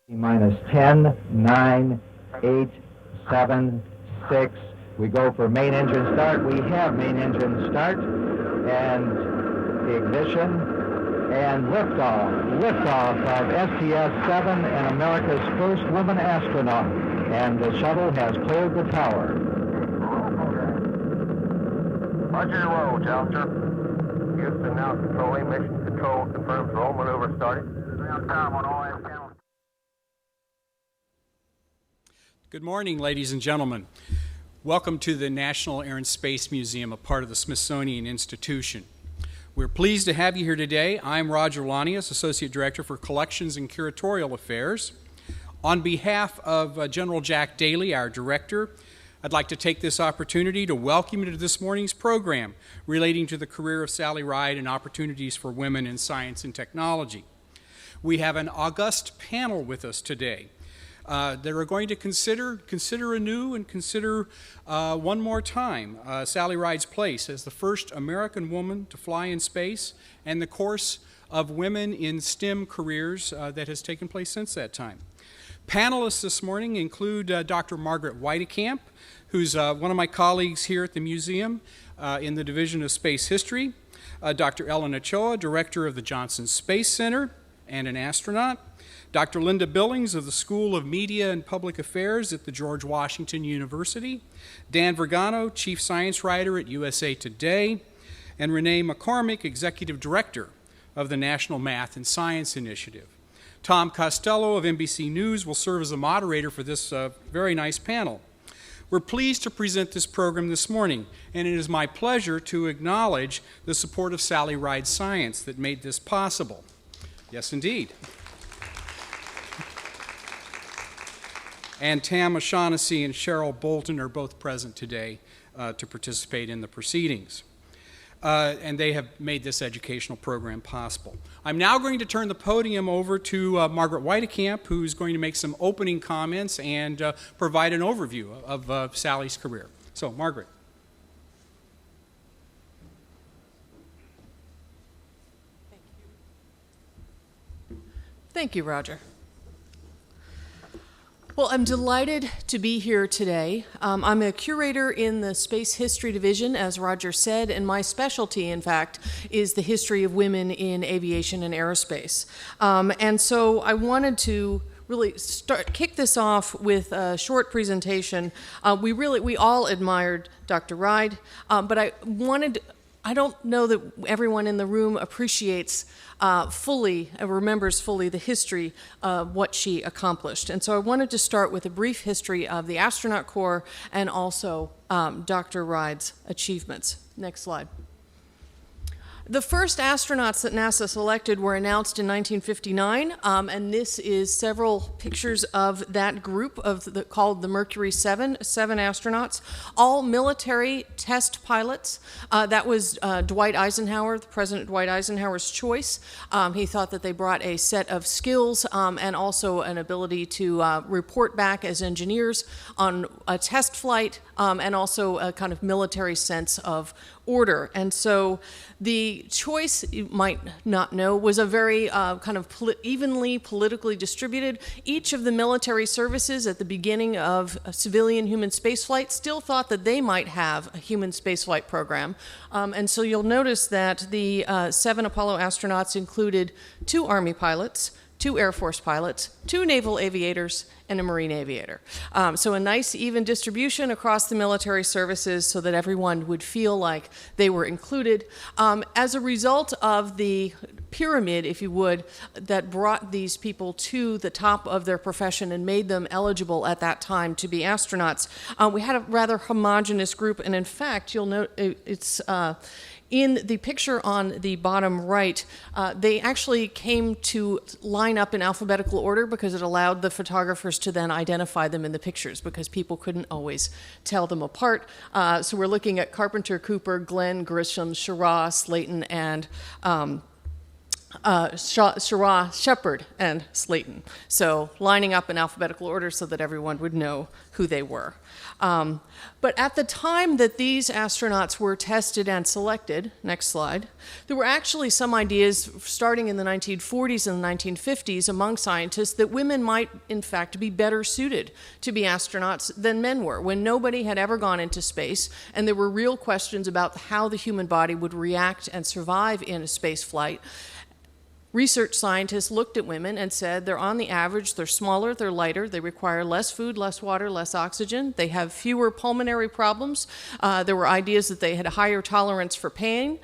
Minus 10, 9, 8, 7, 6. We go for main engine start. We have main engine start and ignition and liftoff. Liftoff of STS-7 and America's first woman astronaut. And the shuttle has cleared the tower. Roger your roll, Challenger. Houston now controlling. Mission control confirms roll maneuver started. Time on all channels. Good morning, ladies and gentlemen. Welcome to the National Air and Space Museum, a part of the Smithsonian Institution. We're pleased to have you here today. I'm Roger Lanius, Associate Director for Collections and Curatorial Affairs. On behalf of General Jack Daly, our Director, I'd like to take this opportunity to welcome you to this morning's program relating to the career of Sally Ride and opportunities for women in science and technology. We have an august panel with us today. That are going to consider anew and consider one more time Sally Ride's place as the first American woman to fly in space and the course of women in STEM careers that has taken place since that time. Panelists this morning include Dr. Margaret Weitekamp, who's one of my colleagues here at the museum in the Division of Space History, Dr. Ellen Ochoa, Director of the Johnson Space Center and an astronaut, Dr. Linda Billings of the School of Media and Public Affairs at the George Washington University, Dan Vergano, Chief Science Writer at USA Today, and Renee McCormick, Executive Director of the National Math and Science Initiative. Tom Costello of NBC News will serve as a moderator for this very nice panel. We're pleased to present this program this morning, and it is my pleasure to acknowledge the support of Sally Ride Science that made this possible. Yes, indeed. And Tam O'Shaughnessy and Cheryl Bolton are both present today to participate in the proceedings. And they have made this educational program possible. I'm now going to turn the podium over to Margaret Weitekamp, who's going to make some opening comments and provide an overview of Sally's career. So, Margaret. Thank you, Roger. Well, I'm delighted to be here today. I'm a curator in the Space History Division, as Roger said, and my specialty, in fact, is the history of women in aviation and aerospace. And so I wanted to really kick this off with a short presentation. We all admired Dr. Ride, but I don't know that everyone in the room appreciates fully, remembers fully the history of what she accomplished. And so I wanted to start with a brief history of the astronaut corps and also Dr. Ride's achievements. Next slide. The first astronauts that NASA selected were announced in 1959, and this is several pictures of that group called the Mercury 7 astronauts, all military test pilots. That was Dwight Eisenhower, President Dwight Eisenhower's choice. He thought that they brought a set of skills and also an ability to report back as engineers on a test flight and also a kind of military sense of order. And so the choice, you might not know, was a very kind of evenly politically distributed. Each of the military services at the beginning of a civilian human spaceflight still thought that they might have a human spaceflight program. And so you'll notice that the 7 Apollo astronauts included 2 Army pilots, 2 Air Force pilots, 2 naval aviators, and a Marine aviator. So a nice even distribution across the military services so that everyone would feel like they were included. As a result of the pyramid, if you would, that brought these people to the top of their profession and made them eligible at that time to be astronauts, we had a rather homogeneous group, and in fact, you'll note it's in the picture on the bottom right, they actually came to line up in alphabetical order because it allowed the photographers to then identify them in the pictures because people couldn't always tell them apart. So we're looking at Carpenter, Cooper, Glenn, Grisham, Schirra, Slayton, and Schirra, Shepard, and Slayton. So lining up in alphabetical order so that everyone would know who they were. But at the time that these astronauts were tested and selected, next slide, there were actually some ideas starting in the 1940s and the 1950s among scientists that women might in fact be better suited to be astronauts than men were, when nobody had ever gone into space and there were real questions about how the human body would react and survive in a space flight. Research scientists looked at women and said they're on the average, they're smaller, they're lighter, they require less food, less water, less oxygen, they have fewer pulmonary problems. There were ideas that they had a higher tolerance for pain.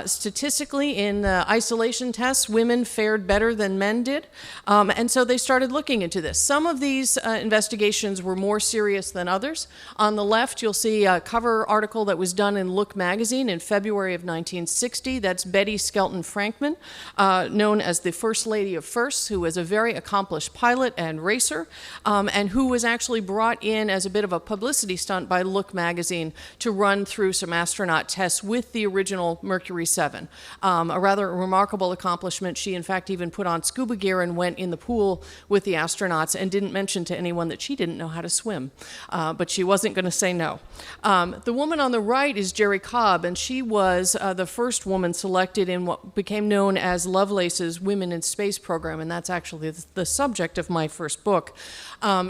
Statistically, in isolation tests, women fared better than men did, and so they started looking into this. Some of these investigations were more serious than others. On the left, you'll see a cover article that was done in Look magazine in February of 1960. That's Betty Skelton Frankman, known as the First Lady of Firsts, who was a very accomplished pilot and racer, and who was actually brought in as a bit of a publicity stunt by Look magazine to run through some astronaut tests with the original Mercury 7. A rather remarkable accomplishment. She, in fact, even put on scuba gear and went in the pool with the astronauts and didn't mention to anyone that she didn't know how to swim, but she wasn't going to say no. The woman on the right is Jerry Cobb, and she was the first woman selected in what became known as Lovelace's Women in Space program, and that's actually the subject of my first book.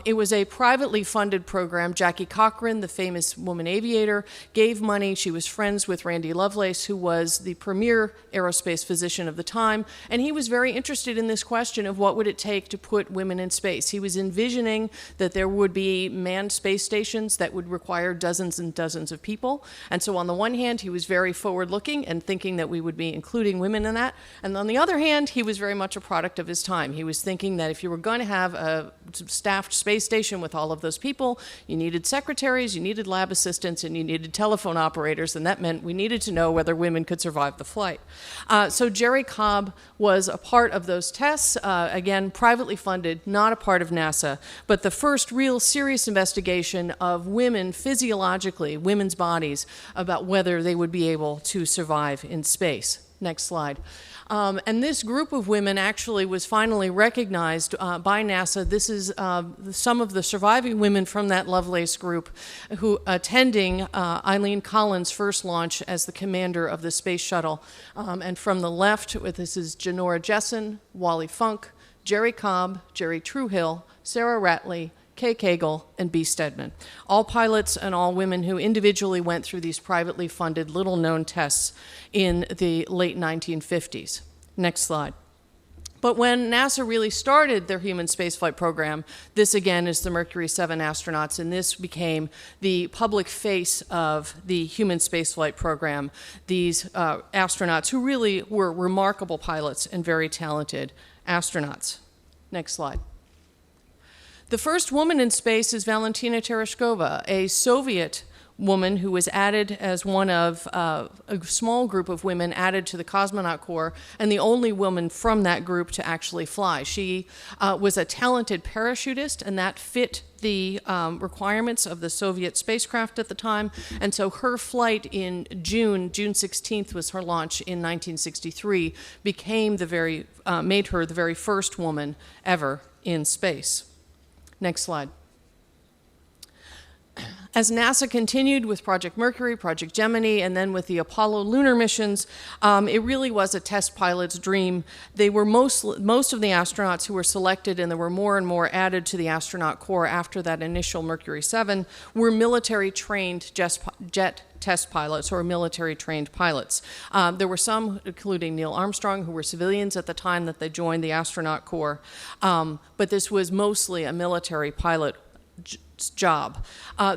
It was a privately funded program. Jackie Cochran, the famous woman aviator, gave money. She was friends with Randy Lovelace, who was the premier aerospace physician of the time, and he was very interested in this question of what would it take to put women in space. He was envisioning that there would be manned space stations that would require dozens and dozens of people, and so on the one hand, he was very forward-looking and thinking that we would be including women in that, and on the other hand, he was very much a product of his time. He was thinking that if you were going to have a staffed space station with all of those people, you needed secretaries, you needed lab assistants, and you needed telephone operators, and that meant we needed to know whether women could survive the flight. So Jerry Cobb was a part of those tests, again, privately funded, not a part of NASA, but the first real serious investigation of women physiologically, women's bodies, about whether they would be able to survive in space. Next slide. And this group of women actually was finally recognized by NASA. This is some of the surviving women from that Lovelace group who attending Eileen Collins' first launch as the commander of the space shuttle. And from the left, this is Janora Jessen, Wally Funk, Jerry Cobb, Jerry Truehill, Sarah Ratley, Kay Cagle, and B. Stedman. All pilots and all women who individually went through these privately funded, little-known tests in the late 1950s. Next slide. But when NASA really started their human spaceflight program, this again is the Mercury 7 astronauts, and this became the public face of the human spaceflight program. These astronauts who really were remarkable pilots and very talented astronauts. Next slide. The first woman in space is Valentina Tereshkova, a Soviet woman who was added as one of a small group of women added to the cosmonaut corps, and the only woman from that group to actually fly. She was a talented parachutist, and that fit the requirements of the Soviet spacecraft at the time, and so her flight in June 16th was her launch in 1963, made her the very first woman ever in space. Next slide. As NASA continued with Project Mercury, Project Gemini, and then with the Apollo lunar missions, it really was a test pilot's dream. They were most of the astronauts who were selected, and there were more and more added to the astronaut corps after that initial Mercury 7, were military-trained jet test pilots or military-trained pilots. There were some, including Neil Armstrong, who were civilians at the time that they joined the astronaut corps, but this was mostly a military pilot job.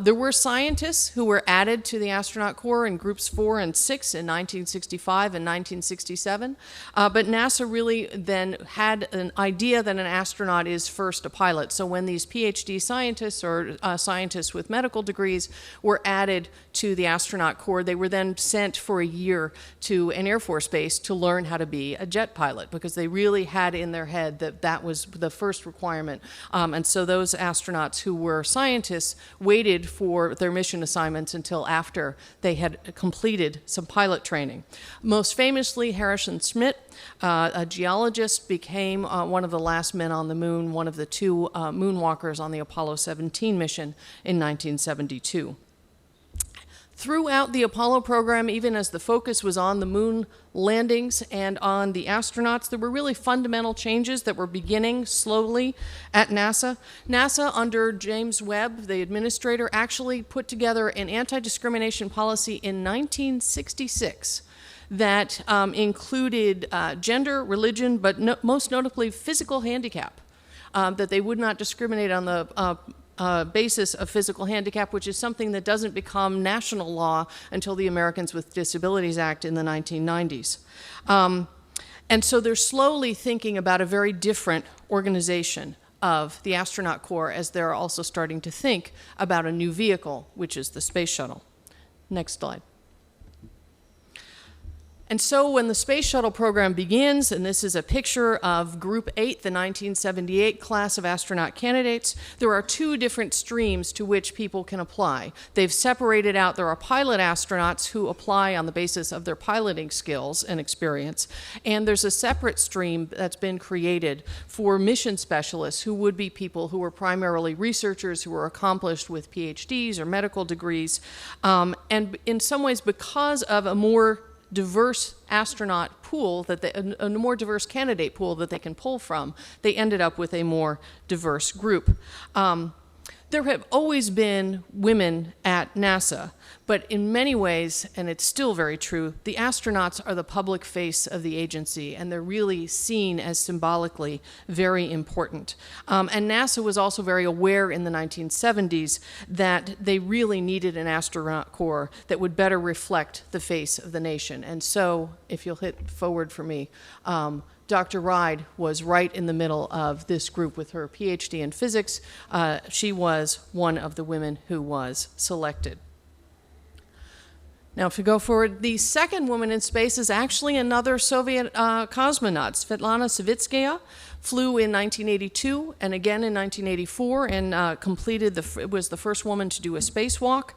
There were scientists who were added to the astronaut corps in groups 4 and 6 in 1965 and 1967, but NASA really then had an idea that an astronaut is first a pilot. So when these PhD scientists or scientists with medical degrees were added to the astronaut corps, they were then sent for a year to an Air Force base to learn how to be a jet pilot, because they really had in their head that that was the first requirement. And so those astronauts who were scientists scientists waited for their mission assignments until after they had completed some pilot training. Most famously, Harrison Schmitt, a geologist, became one of the last men on the moon, one of the two moonwalkers on the Apollo 17 mission in 1972. Throughout the Apollo program, even as the focus was on the moon landings and on the astronauts, there were really fundamental changes that were beginning slowly at NASA. NASA, under James Webb, the administrator, actually put together an anti-discrimination policy in 1966 that included gender, religion, but most notably physical handicap, that they would not discriminate on the basis of physical handicap, which is something that doesn't become national law until the Americans with Disabilities Act in the 1990s. And so they're slowly thinking about a very different organization of the astronaut corps, as they're also starting to think about a new vehicle, which is the space shuttle. Next slide. And so when the space shuttle program begins, and this is a picture of Group 8, the 1978 class of astronaut candidates, there are two different streams to which people can apply. They've separated out, there are pilot astronauts who apply on the basis of their piloting skills and experience, and there's a separate stream that's been created for mission specialists, who would be people who are primarily researchers, who are accomplished with PhDs or medical degrees, and in some ways, because of a more diverse astronaut pool, a more diverse candidate pool that they can pull from, they ended up with a more diverse group. There have always been women at NASA, but in many ways, and it's still very true, the astronauts are the public face of the agency, and they're really seen as symbolically very important. And NASA was also very aware in the 1970s that they really needed an astronaut corps that would better reflect the face of the nation. And so, if you'll hit forward for me, Dr. Ride was right in the middle of this group with her PhD in physics. She was one of the women who was selected. Now, if we go forward, the second woman in space is actually another Soviet cosmonaut. Svetlana Savitskaya flew in 1982 and again in 1984 and was the first woman to do a spacewalk.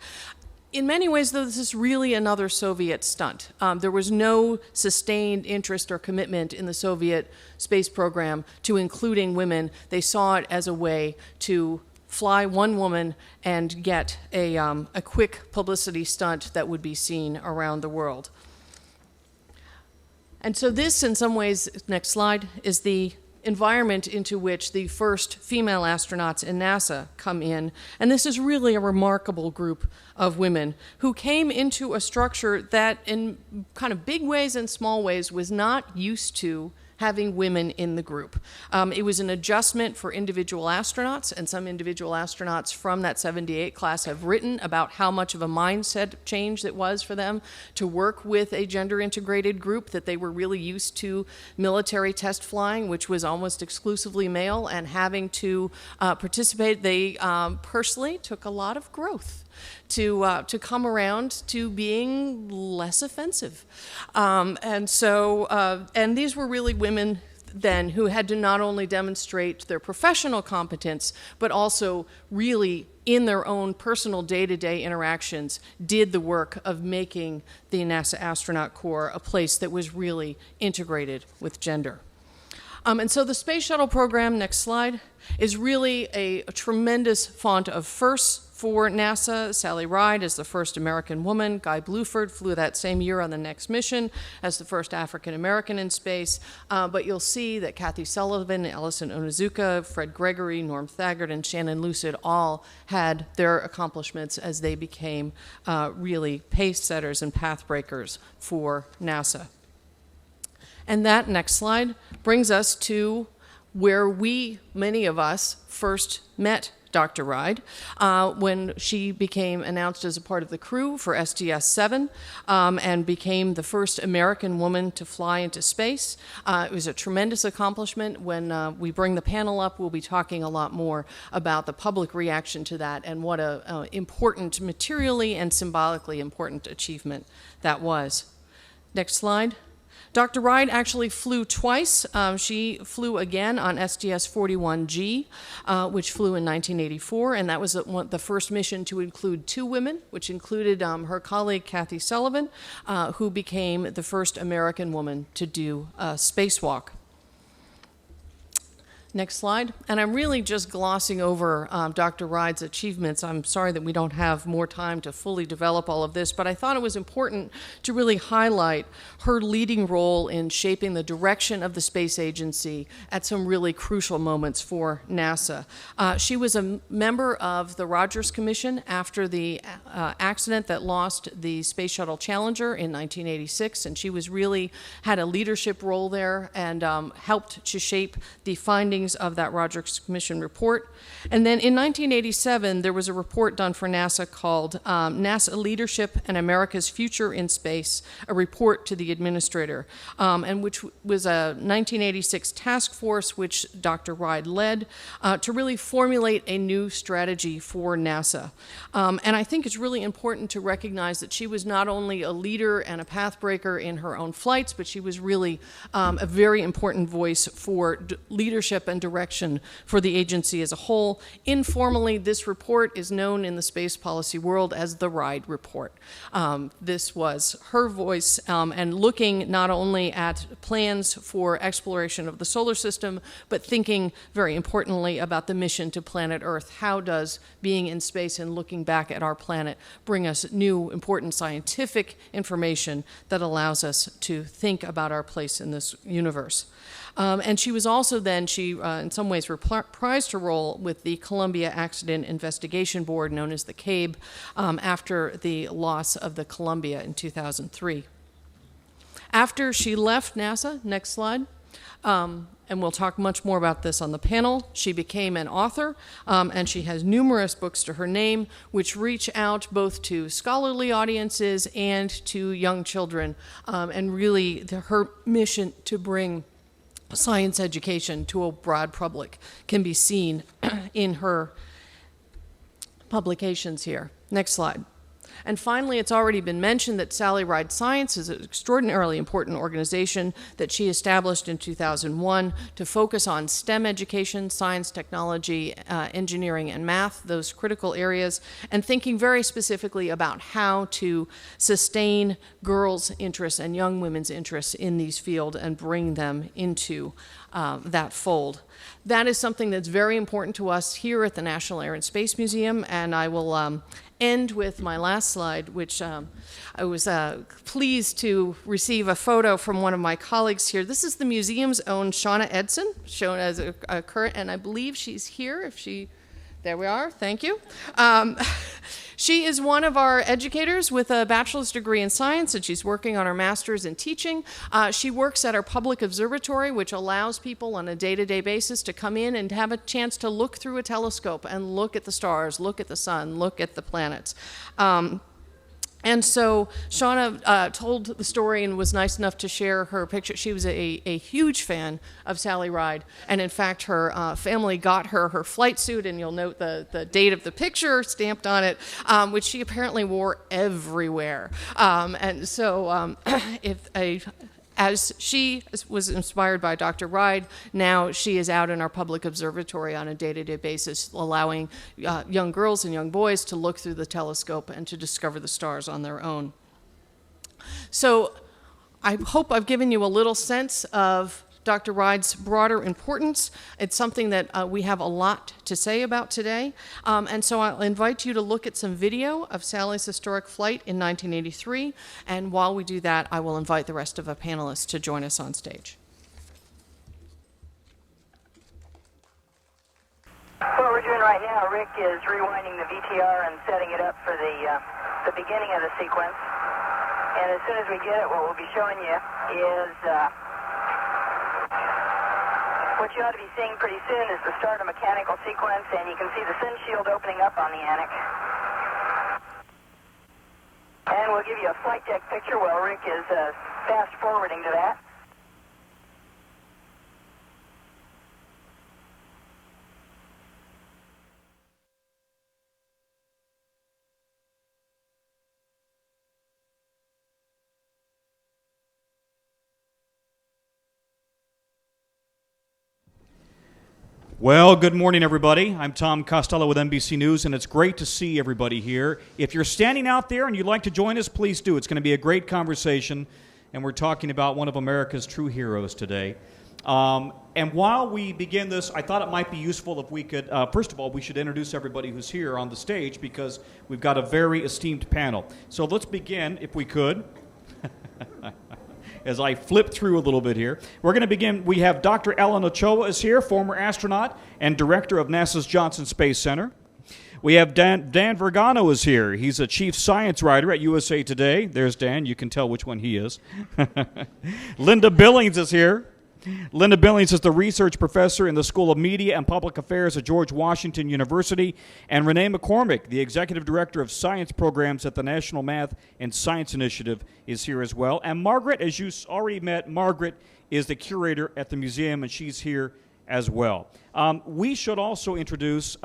In many ways, though, this is really another Soviet stunt. There was no sustained interest or commitment in the Soviet space program to including women. They saw it as a way to fly one woman and get a quick publicity stunt that would be seen around the world. And so this, in some ways, next slide, is the environment into which the first female astronauts in NASA come in. And this is really a remarkable group of women who came into a structure that in kind of big ways and small ways was not used to having women in the group. It was an adjustment for individual astronauts, and some individual astronauts from that 78 class have written about how much of a mindset change it was for them to work with a gender-integrated group, that they were really used to military test flying, which was almost exclusively male, and having to participate. They personally took a lot of growth to come around to being less offensive. And these were really women then who had to not only demonstrate their professional competence, but also really in their own personal day-to-day interactions did the work of making the NASA Astronaut Corps a place that was really integrated with gender. And so the Space Shuttle program, next slide, is really a tremendous font of firsts for NASA. Sally Ride is the first American woman. Guy Bluford flew that same year on the next mission as the first African American in space. But you'll see that Kathy Sullivan, Allison Onizuka, Fred Gregory, Norm Thagard, and Shannon Lucid all had their accomplishments as they became really pace setters and path breakers for NASA. And that, next slide, brings us to where many of us, first met Dr. Ride when she became announced as a part of the crew for STS-7 and became the first American woman to fly into space. It was a tremendous accomplishment. When we bring the panel up, we'll be talking a lot more about the public reaction to that and what a important, materially and symbolically important achievement that was. Next slide. Dr. Ride actually flew twice. She flew again on STS-41G, which flew in 1984, and that was the first mission to include 2 women, which included her colleague Kathy Sullivan, who became the first American woman to do a spacewalk. Next slide. And I'm really just glossing over Dr. Ride's achievements. I'm sorry that we don't have more time to fully develop all of this, but I thought it was important to really highlight her leading role in shaping the direction of the space agency at some really crucial moments for NASA. She was a member of the Rogers Commission after the accident that lost the Space Shuttle Challenger in 1986, and she was really had a leadership role there and helped to shape the findings of that Rogers Commission report. And then in 1987, there was a report done for NASA called NASA Leadership and America's Future in Space, a report to the administrator, and which was a 1986 task force which Dr. Ride led to really formulate a new strategy for NASA. And I think it's really important to recognize that she was not only a leader and a pathbreaker in her own flights, but she was really a very important voice for leadership and direction for the agency as a whole. Informally, this report is known in the space policy world as the Ride Report. This was her voice and looking not only at plans for exploration of the solar system, but thinking very importantly about the mission to planet Earth. How does being in space and looking back at our planet bring us new important scientific information that allows us to think about our place in this universe? And she was also then, in some ways reprised her role with the Columbia Accident Investigation Board, known as the CABE, after the loss of the Columbia in 2003. After she left NASA, next slide, and we'll talk much more about this on the panel, she became an author, and she has numerous books to her name, which reach out both to scholarly audiences and to young children, and really her mission to bring science education to a broad public can be seen in her publications here. Next slide. And finally, it's already been mentioned that Sally Ride Science is an extraordinarily important organization that she established in 2001 to focus on STEM education, science, technology, engineering, and math, those critical areas, and thinking very specifically about how to sustain girls' interests and young women's interests in these fields and bring them into that fold. That is something that's very important to us here at the National Air and Space Museum, and I will end with my last slide, which I was pleased to receive a photo from one of my colleagues here. This is the museum's own Shauna Edson, shown as a current, and I believe she's here. If she, there we are, thank you. She is one of our educators with a bachelor's degree in science, and she's working on her master's in teaching. She works at our public observatory, which allows people on a day-to-day basis to come in and have a chance to look through a telescope and look at the stars, look at the sun, look at the planets. And so Shauna told the story and was nice enough to share her picture. She was a huge fan of Sally Ride, and in fact her family got her flight suit, and you'll note the date of the picture stamped on it, which she apparently wore everywhere. And so as she was inspired by Dr. Ride, now she is out in our public observatory on a day-to-day basis, allowing young girls and young boys to look through the telescope and to discover the stars on their own. So I hope I've given you a little sense of Dr. Ride's broader importance. It's something that we have a lot to say about today. And so I'll invite you to look at some video of Sally's historic flight in 1983. And while we do that, I will invite the rest of the panelists to join us on stage. What we're doing right now, Rick is rewinding the VTR and setting it up for the beginning of the sequence. And as soon as we get it, what we'll be showing you is what you ought to be seeing pretty soon is the start of mechanical sequence, and you can see the sun shield opening up on the Anik. And we'll give you a flight deck picture while Rick is fast forwarding to that. Well, good morning, everybody. I'm Tom Costello with NBC News, and it's great to see everybody here. If you're standing out there and you'd like to join us, please do. It's going to be a great conversation, and we're talking about one of America's true heroes today. And while we begin this, I thought it might be useful if we could, first of all, we should introduce everybody who's here on the stage because we've got a very esteemed panel. So let's begin, if we could. As I flip through a little bit here. We're going to begin. We have Dr. Ellen Ochoa is here, former astronaut and director of NASA's Johnson Space Center. We have Dan Vergano is here. He's a chief science writer at USA Today. There's Dan. You can tell which one he is. Linda Billings is here. Linda Billings is the research professor in the School of Media and Public Affairs at George Washington University. And Renee McCormick, the executive director of science programs at the National Math and Science Initiative, is here as well. And Margaret, as you already met, Margaret is the curator at the museum, and she's here as well. We should also introduce,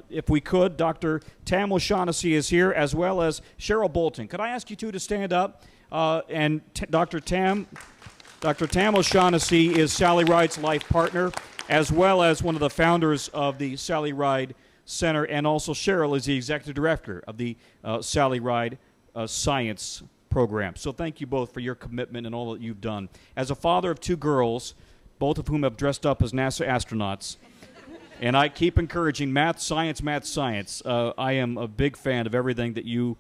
if we could, Dr. Tam O'Shaughnessy is here, as well as Cheryl Bolton. Could I ask you two to stand up? Dr. Tam O'Shaughnessy is Sally Ride's life partner, as well as one of the founders of the Sally Ride Center, and also Cheryl is the executive director of the Sally Ride Science Program. So thank you both for your commitment and all that you've done. As a father of two girls, both of whom have dressed up as NASA astronauts, and I keep encouraging math, science, math, science. I am a big fan of everything that you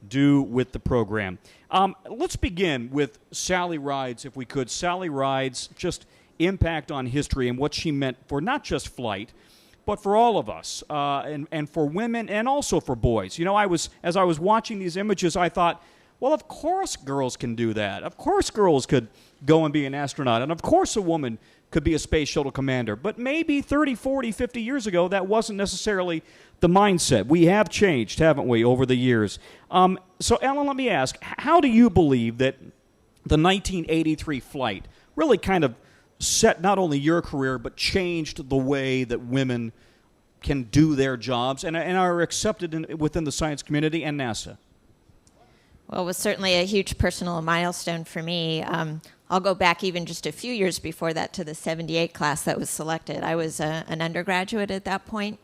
do with the program. Let's begin with Sally Ride's, if we could. Sally Ride's just impact on history and what she meant for not just flight, but for all of us, and for women and also for boys. You know, as I was watching these images, I thought, well, of course girls can do that. Of course girls could go and be an astronaut. And of course a woman could be a space shuttle commander. But maybe 30, 40, 50 years ago, that wasn't necessarily the mindset. We have changed, haven't we, over the years? So, Ellen, let me ask, how do you believe that the 1983 flight really kind of set not only your career, but changed the way that women can do their jobs and are accepted within the science community and NASA? Well, it was certainly a huge personal milestone for me. I'll go back even just a few years before that to the 78 class that was selected. I was an undergraduate at that point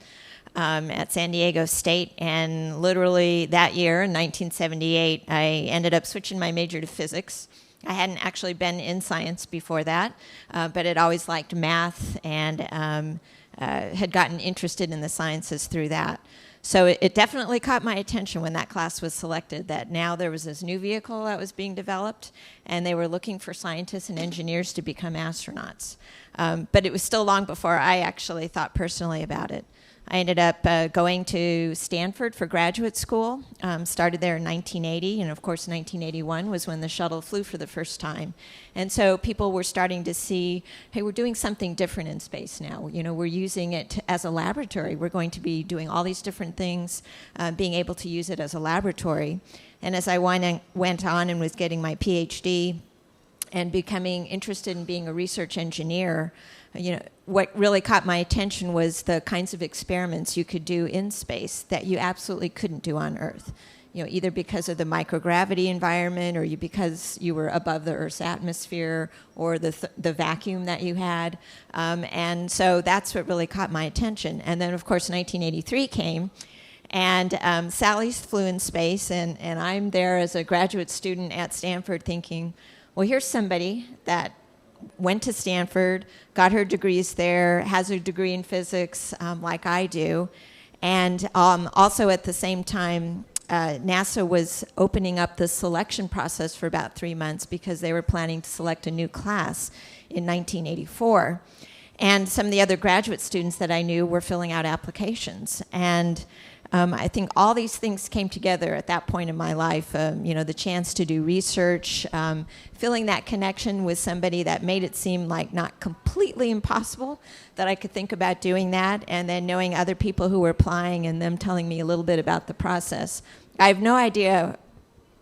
at San Diego State, and literally that year, in 1978, I ended up switching my major to physics. I hadn't actually been in science before that, but had always liked math and had gotten interested in the sciences through that. So it definitely caught my attention when that class was selected, that now there was this new vehicle that was being developed, and they were looking for scientists and engineers to become astronauts. But it was still long before I actually thought personally about it. I ended up going to Stanford for graduate school, started there in 1980, and of course 1981 was when the shuttle flew for the first time. And so people were starting to see, hey, we're doing something different in space now. You know, we're using it as a laboratory. We're going to be doing all these different things, being able to use it as a laboratory. And as I went on and was getting my PhD and becoming interested in being a research engineer, you know, what really caught my attention was the kinds of experiments you could do in space that you absolutely couldn't do on Earth. You know, either because of the microgravity environment, or because you were above the Earth's atmosphere, or the vacuum that you had. And so that's what really caught my attention. And then, of course, 1983 came, and Sally flew in space, and I'm there as a graduate student at Stanford thinking, well, here's somebody that went to Stanford, got her degrees there, has a degree in physics like I do. And also at the same time, NASA was opening up the selection process for about 3 months because they were planning to select a new class in 1984. And some of the other graduate students that I knew were filling out applications. And I think all these things came together at that point in my life. You know, the chance to do research, feeling that connection with somebody that made it seem like not completely impossible that I could think about doing that, and then knowing other people who were applying and them telling me a little bit about the process. I have no idea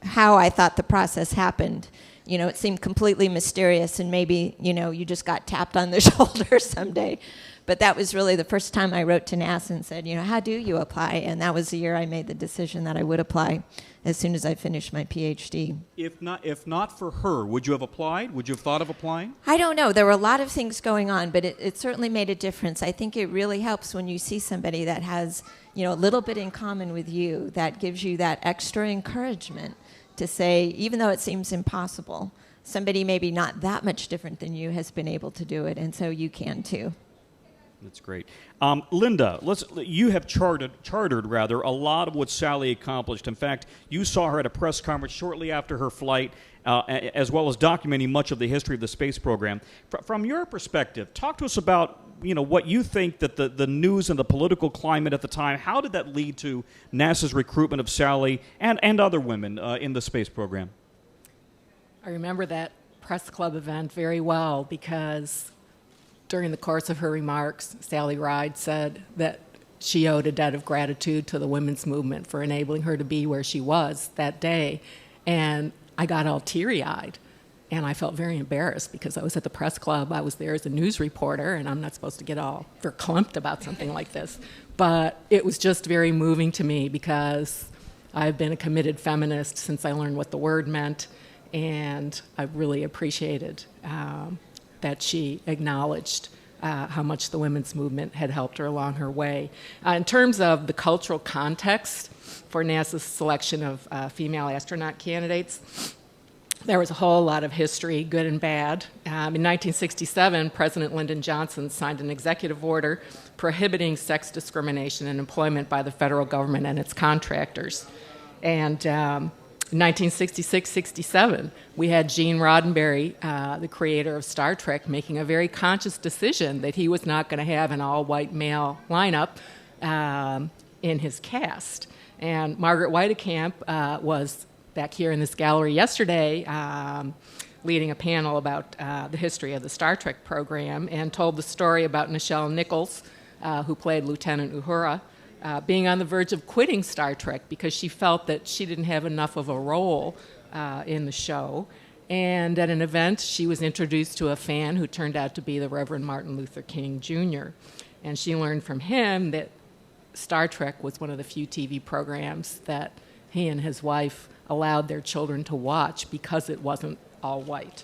how I thought the process happened. it seemed completely mysterious, and maybe, you just got tapped on the shoulder someday. But that was really the first time I wrote to NASA and said, how do you apply? And that was the year I made the decision that I would apply as soon as I finished my PhD. If not for her, would you have applied? Would you have thought of applying? I don't know. There were a lot of things going on, but it certainly made a difference. I think it really helps when you see somebody that has, a little bit in common with you, that gives you that extra encouragement to say, even though it seems impossible, somebody maybe not that much different than you has been able to do it, and so you can too. That's great. Linda, you have chartered a lot of what Sally accomplished. In fact, you saw her at a press conference shortly after her flight, as well as documenting much of the history of the space program. From your perspective, talk to us about what you think that the news and the political climate at the time, how did that lead to NASA's recruitment of Sally and other women in the space program? I remember that press club event very well because during the course of her remarks, Sally Ride said that she owed a debt of gratitude to the women's movement for enabling her to be where she was that day. And I got all teary-eyed, and I felt very embarrassed because I was at the press club. I was there as a news reporter, and I'm not supposed to get all verklempt about something like this. But it was just very moving to me because I've been a committed feminist since I learned what the word meant, and I really appreciated that she acknowledged how much the women's movement had helped her along her way. In terms of the cultural context for NASA's selection of female astronaut candidates, there was a whole lot of history, good and bad. In 1967, President Lyndon Johnson signed an executive order prohibiting sex discrimination in employment by the federal government and its contractors. And in 1966-67, we had Gene Roddenberry, the creator of Star Trek, making a very conscious decision that he was not going to have an all-white male lineup in his cast. And Margaret Weitekamp was back here in this gallery yesterday leading a panel about the history of the Star Trek program and told the story about Nichelle Nichols, who played Lieutenant Uhura, being on the verge of quitting Star Trek because she felt that she didn't have enough of a role in the show. And at an event, she was introduced to a fan who turned out to be the Reverend Martin Luther King Jr. And she learned from him that Star Trek was one of the few TV programs that he and his wife allowed their children to watch because it wasn't all white,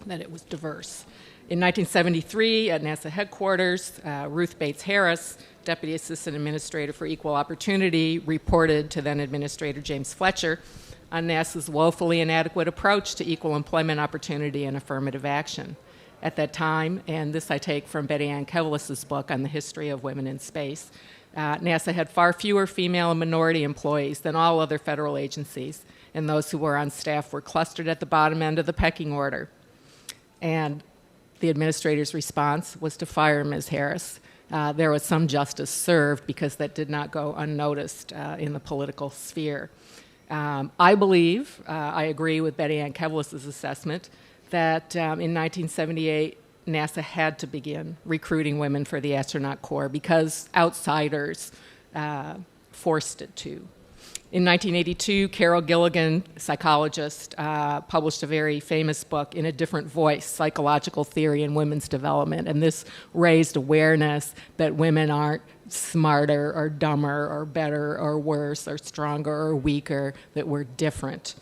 that it was diverse. In 1973, at NASA headquarters, Ruth Bates Harris, Deputy Assistant Administrator for Equal Opportunity, reported to then Administrator James Fletcher on NASA's woefully inadequate approach to equal employment opportunity and affirmative action. At that time, and this I take from Betty Ann Kevelis's book on the history of women in space, NASA had far fewer female and minority employees than all other federal agencies, and those who were on staff were clustered at the bottom end of the pecking order. And the administrator's response was to fire Ms. Harris. There was some justice served because that did not go unnoticed in the political sphere. I believe, I agree with Betty Ann Kevelis's assessment, that in 1978, NASA had to begin recruiting women for the astronaut corps because outsiders forced it to. In 1982, Carol Gilligan, psychologist, published a very famous book, In a Different Voice, Psychological Theory in Women's Development, and this raised awareness that women aren't smarter or dumber or better or worse or stronger or weaker, that we're different.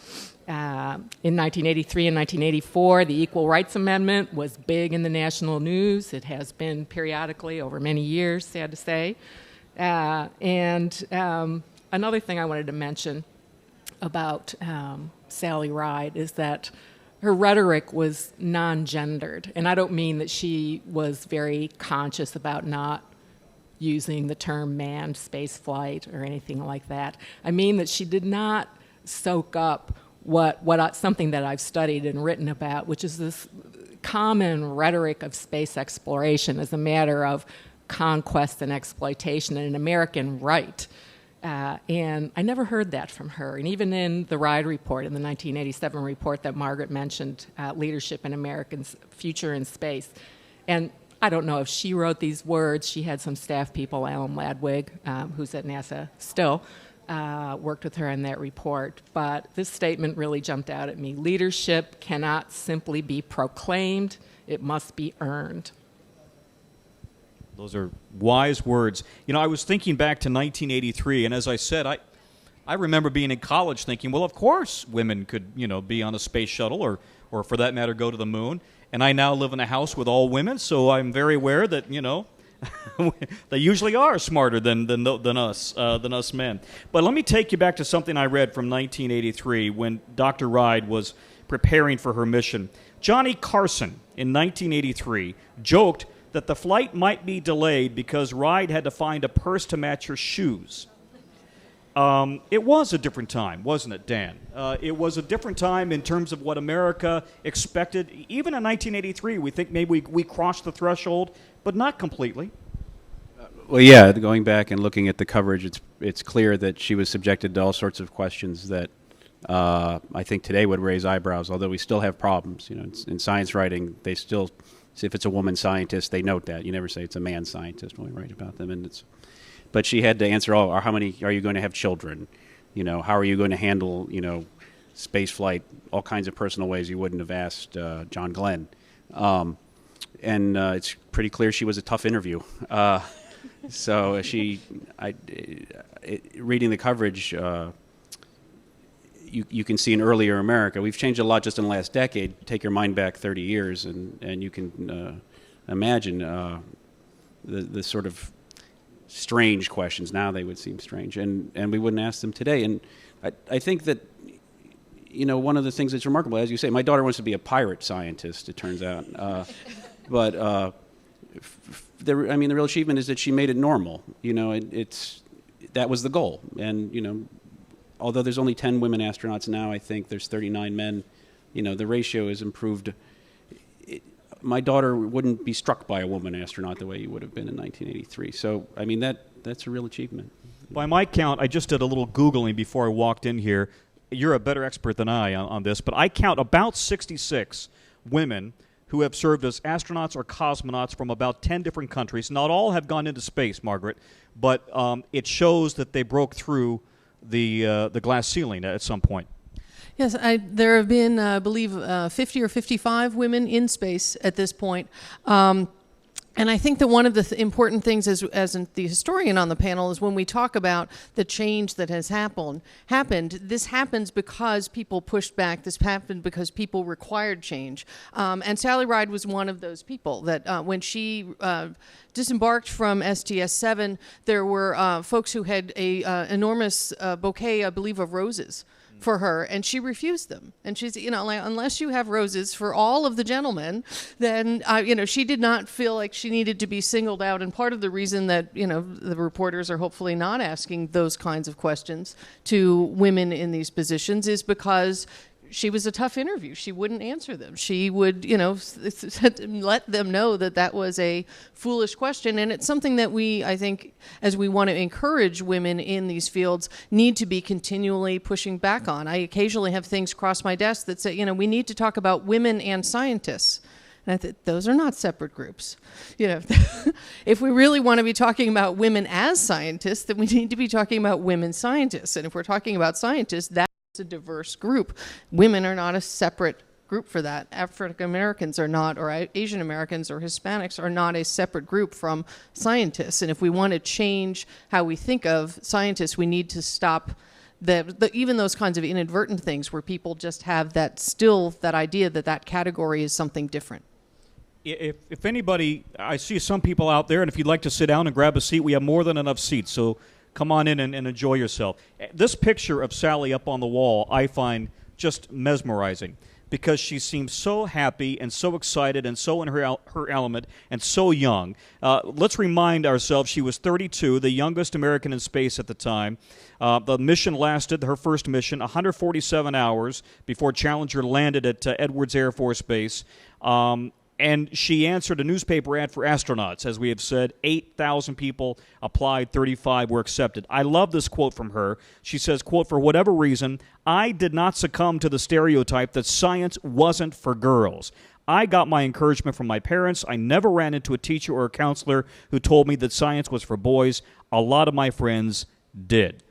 In 1983 and 1984, the Equal Rights Amendment was big in the national news. It has been periodically over many years, sad to say. Another thing I wanted to mention about Sally Ride is that her rhetoric was non-gendered. And I don't mean that she was very conscious about not using the term manned space flight or anything like that. I mean that she did not soak up something that I've studied and written about, which is this common rhetoric of space exploration as a matter of conquest and exploitation and an American right. And I never heard that from her. And even in the RIDE report, in the 1987 report that Margaret mentioned, Leadership in America's Future in Space. And I don't know if she wrote these words. She had some staff people, Alan Ladwig, who's at NASA still, worked with her on that report. But this statement really jumped out at me. Leadership cannot simply be proclaimed, it must be earned. Those are wise words. You know, I was thinking back to 1983, and as I said, I remember being in college thinking, well, of course women could, you know, be on a space shuttle or for that matter, go to the moon. And I now live in a house with all women, so I'm very aware that, you know, they usually are smarter than us men. But let me take you back to something I read from 1983 when Dr. Ride was preparing for her mission. Johnny Carson in 1983 joked that the flight might be delayed because Ride had to find a purse to match her shoes. It was a different time, wasn't it, Dan? It was a different time in terms of what America expected. Even in 1983, we think maybe we crossed the threshold, but not completely. Well, yeah, going back and looking at the coverage, it's clear that she was subjected to all sorts of questions that I think today would raise eyebrows, although we still have problems. You know, in science writing, they still, if it's a woman scientist, they note that. You never say it's a man scientist when we write about them. But she had to answer, how many are you going to have children? You know, how are you going to handle, you know, space flight, all kinds of personal ways you wouldn't have asked John Glenn. And it's pretty clear she was a tough interview. So reading the coverage, you can see in earlier America, we've changed a lot just in the last decade. Take your mind back 30 years, and you can imagine the sort of strange questions. Now they would seem strange, and we wouldn't ask them today. And I think that, you know, one of the things that's remarkable, as you say, my daughter wants to be a pirate scientist, it turns out. But the real achievement is that she made it normal. You know, that was the goal. And, you know, although there's only 10 women astronauts now, I think there's 39 men. You know, the ratio has improved. My daughter wouldn't be struck by a woman astronaut the way you would have been in 1983. So, I mean, that's a real achievement. By my count, I just did a little Googling before I walked in here. You're a better expert than I on this, but I count about 66 women who have served as astronauts or cosmonauts from about 10 different countries. Not all have gone into space, Margaret, but it shows that they broke through the glass ceiling at some point. Yes, there have been, I believe, 50 or 55 women in space at this point. And I think that one of the important things as the historian on the panel is when we talk about the change that has happened, this happens because people pushed back. This happened because people required change. And Sally Ride was one of those people that when she disembarked from STS-7, there were folks who had a enormous bouquet, I believe, of roses for her, and she refused them. And she's, you know, like, unless you have roses for all of the gentlemen, then, you know, she did not feel like she needed to be singled out. And part of the reason that, you know, the reporters are hopefully not asking those kinds of questions to women in these positions is because she was a tough interview. She wouldn't answer them. She would, you know, let them know that that was a foolish question. And it's something that we, I think, as we want to encourage women in these fields, need to be continually pushing back on. I occasionally have things cross my desk that say, you know, we need to talk about women and scientists. And I think those are not separate groups. You know, if we really want to be talking about women as scientists, then we need to be talking about women scientists. And if we're talking about scientists, that's a diverse group. Women are not a separate group for that. African Americans are not, or Asian Americans or Hispanics are not a separate group from scientists. And if we want to change how we think of scientists, we need to stop even those kinds of inadvertent things where people just have that idea that category is something different. If anybody, I see some people out there, and if you'd like to sit down and grab a seat, we have more than enough seats, so come on in and enjoy yourself. This picture of Sally up on the wall I find just mesmerizing because she seems so happy and so excited and so in her element and so young. Let's remind ourselves she was 32, the youngest American in space at the time. The mission lasted, her first mission, 147 hours before Challenger landed at Edwards Air Force Base. And she answered a newspaper ad for astronauts. As we have said, 8,000 people applied, 35 were accepted. I love this quote from her. She says, quote, "For whatever reason, I did not succumb to the stereotype that science wasn't for girls. I got my encouragement from my parents. I never ran into a teacher or a counselor who told me that science was for boys. A lot of my friends did."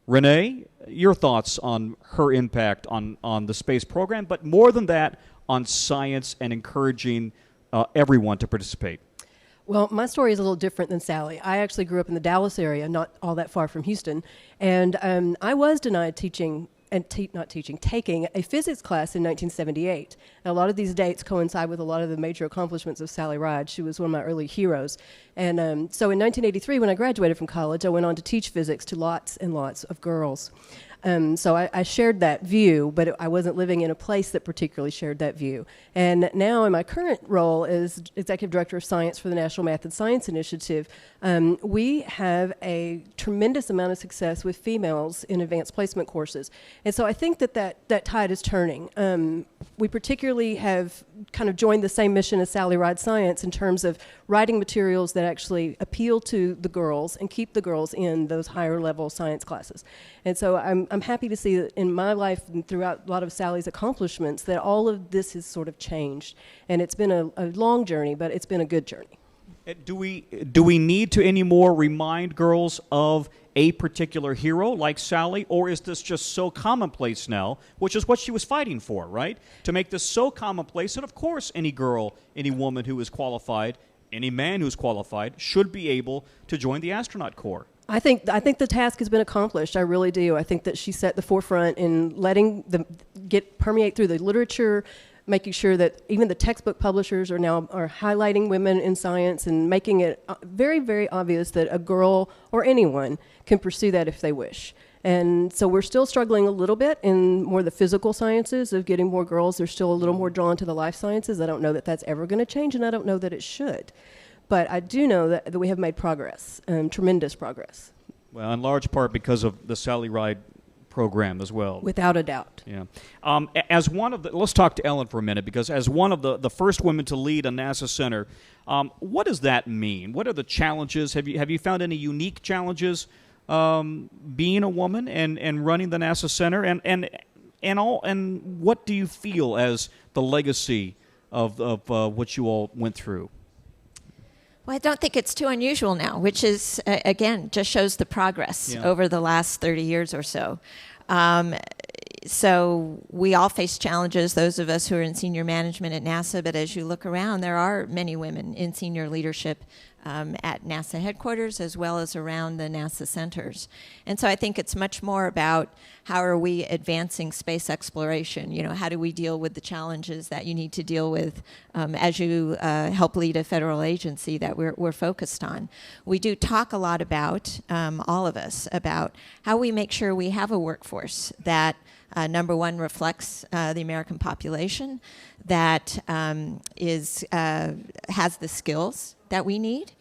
Renee, your thoughts on her impact on the space program, but more than that, on science and encouraging everyone to participate. Well, my story is a little different than Sally. I actually grew up in the Dallas area, not all that far from Houston, and I was denied taking a physics class in 1978. Now, a lot of these dates coincide with a lot of the major accomplishments of Sally Ride. She was one of my early heroes. And so in 1983, when I graduated from college, I went on to teach physics to lots and lots of girls. So I shared that view, but I wasn't living in a place that particularly shared that view. And now in my current role as Executive Director of Science for the National Math and Science Initiative, we have a tremendous amount of success with females in advanced placement courses. And so I think that tide is turning. We particularly have kind of joined the same mission as Sally Ride Science in terms of writing materials that actually appeal to the girls and keep the girls in those higher level science classes. And so I'm happy to see that in my life and throughout a lot of Sally's accomplishments that all of this has sort of changed. And it's been a long journey, but it's been a good journey. Do we need to anymore remind girls of a particular hero like Sally, or is this just so commonplace now, which is what she was fighting for, right? To make this so commonplace that, of course, any girl, any woman who is qualified, any man who's qualified, should be able to join the astronaut corps. I think the task has been accomplished. I really do. I think that she set the forefront in letting them permeate through the literature, making sure that even the textbook publishers are highlighting women in science and making it very, very obvious that a girl or anyone can pursue that if they wish. And so we're still struggling a little bit in more the physical sciences of getting more girls. They're still a little more drawn to the life sciences. I don't know that that's ever going to change, and I don't know that it should. But I do know that we have made progress, tremendous progress. Well, in large part because of the Sally Ride program as well. Without a doubt. Yeah. As one of let's talk to Ellen for a minute, because as one of the first women to lead a NASA center, what does that mean? What are the challenges? Have you found any unique challenges being a woman and running the NASA center? And what do you feel as the legacy of what you all went through? Well, I don't think it's too unusual now, which is, again, just shows the progress over the last 30 years or so. So we all face challenges, those of us who are in senior management at NASA, but as you look around, there are many women in senior leadership at NASA headquarters as well as around the NASA centers. And so I think it's much more about how are we advancing space exploration? You know, how do we deal with the challenges that you need to deal with as you help lead a federal agency that we're focused on? We do talk a lot about, all of us, about how we make sure we have a workforce that number one, reflects the American population, that has the skills that we need.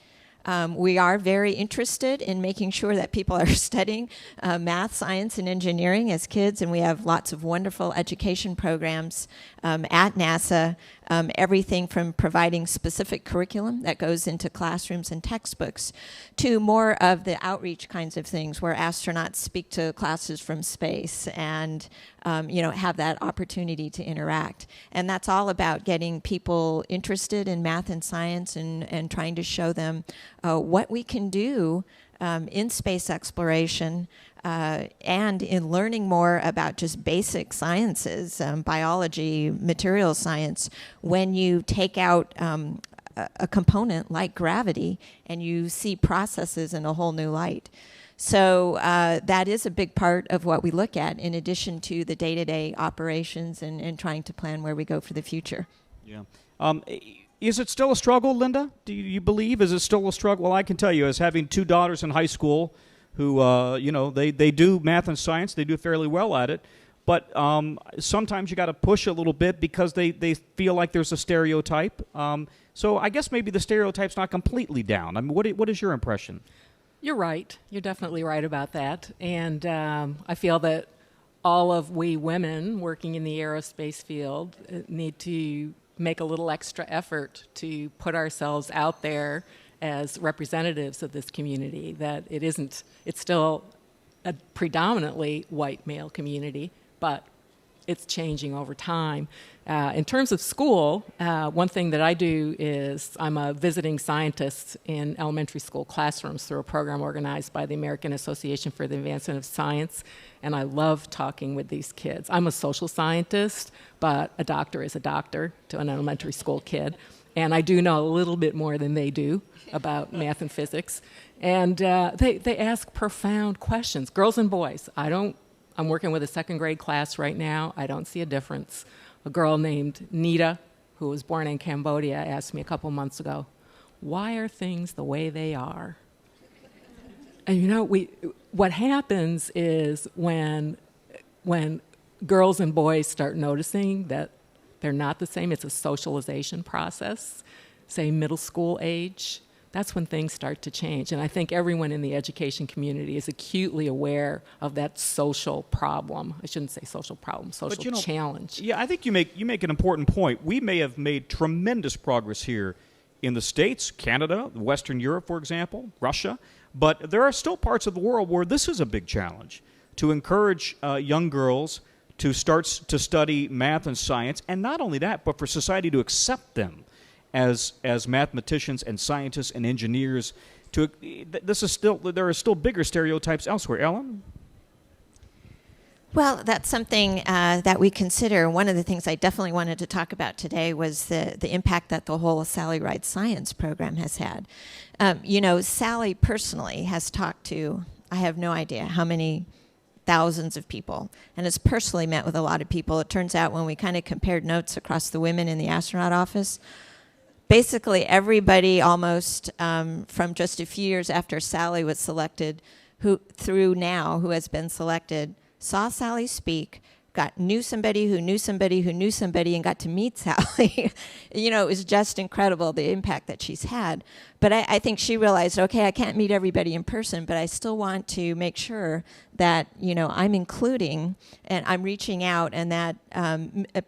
We are very interested in making sure that people are studying math, science, and engineering as kids, and we have lots of wonderful education programs at NASA, everything from providing specific curriculum that goes into classrooms and textbooks to more of the outreach kinds of things where astronauts speak to classes from space and have that opportunity to interact. And that's all about getting people interested in math and science and trying to show them what we can do in space exploration and in learning more about just basic sciences, biology, material science, when you take out a component like gravity and you see processes in a whole new light. So that is a big part of what we look at in addition to the day-to-day operations and trying to plan where we go for the future. Yeah. Is it still a struggle, Linda? Do you believe? Is it still a struggle? Well, I can tell you, as having two daughters in high school who, they do math and science. They do fairly well at it. But sometimes you got to push a little bit because they feel like there's a stereotype. So I guess maybe the stereotype's not completely down. I mean, what is your impression? You're right. You're definitely right about that. And I feel that all of we women working in the aerospace field need to make a little extra effort to put ourselves out there as representatives of this community, that it's still a predominantly white male community, but it's changing over time. In terms of school, one thing that I do is I'm a visiting scientist in elementary school classrooms through a program organized by the American Association for the Advancement of Science, and I love talking with these kids. I'm a social scientist, but a doctor is a doctor to an elementary school kid, and I do know a little bit more than they do about math and physics, and they ask profound questions, girls and boys. I'm working with a second grade class right now. I don't see a difference. A girl named Nita, who was born in Cambodia, asked me a couple months ago, why are things the way they are? And what happens is when girls and boys start noticing that they're not the same, it's a socialization process, say middle school age, that's when things start to change. And I think everyone in the education community is acutely aware of that social problem. I shouldn't say social problem, social challenge. Yeah, I think you make an important point. We may have made tremendous progress here in the States, Canada, Western Europe, for example, Russia, but there are still parts of the world where this is a big challenge, to encourage young girls to start to study math and science, and not only that, but for society to accept them as mathematicians and scientists and engineers. There are still bigger stereotypes elsewhere. Ellen? Well, that's something that we consider. One of the things I definitely wanted to talk about today was the impact that the whole Sally Ride Science program has had. Sally personally has talked to, I have no idea how many thousands of people, and has personally met with a lot of people. It turns out when we kind of compared notes across the women in the astronaut office, basically everybody almost from just a few years after Sally was selected who has been selected saw Sally speak, knew somebody who knew somebody who knew somebody, and got to meet Sally. It was just incredible, the impact that she's had. But I think she realized, okay, I can't meet everybody in person, but I still want to make sure that, I'm including and I'm reaching out, and that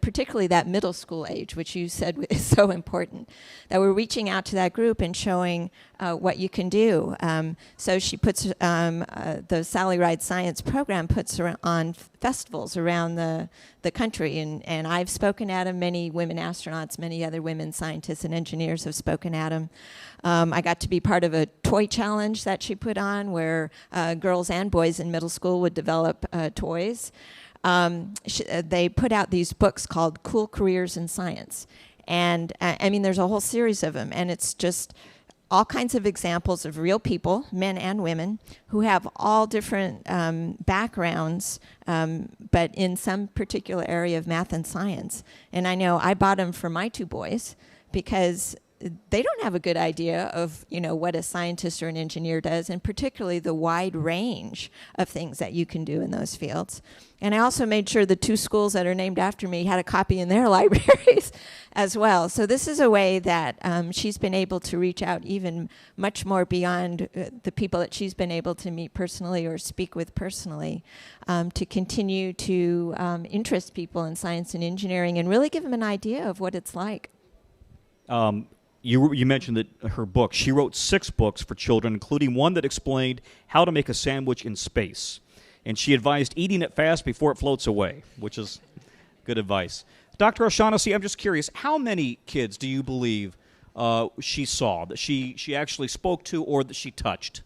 particularly that middle school age, which you said is so important, that we're reaching out to that group and showing what you can do. So she puts, the Sally Ride Science program puts her on festivals around the country, and I've spoken at them. Many women astronauts, many other women scientists and engineers have spoken at them. I got to be part of a toy challenge that she put on where girls and boys in middle school would develop toys. They put out these books called Cool Careers in Science. And there's a whole series of them, and it's just all kinds of examples of real people, men and women, who have all different backgrounds, but in some particular area of math and science. And I know I bought them for my two boys because they don't have a good idea of, what a scientist or an engineer does, and particularly the wide range of things that you can do in those fields. And I also made sure the two schools that are named after me had a copy in their libraries as well. So this is a way that she's been able to reach out even much more beyond the people that she's been able to meet personally or speak with personally, to continue to interest people in science and engineering and really give them an idea of what it's like. You mentioned that her book, she wrote 6 books for children, including one that explained how to make a sandwich in space. And she advised eating it fast before it floats away, which is good advice. Dr. O'Shaughnessy, I'm just curious, how many kids do you believe she saw, that she actually spoke to, or that she touched?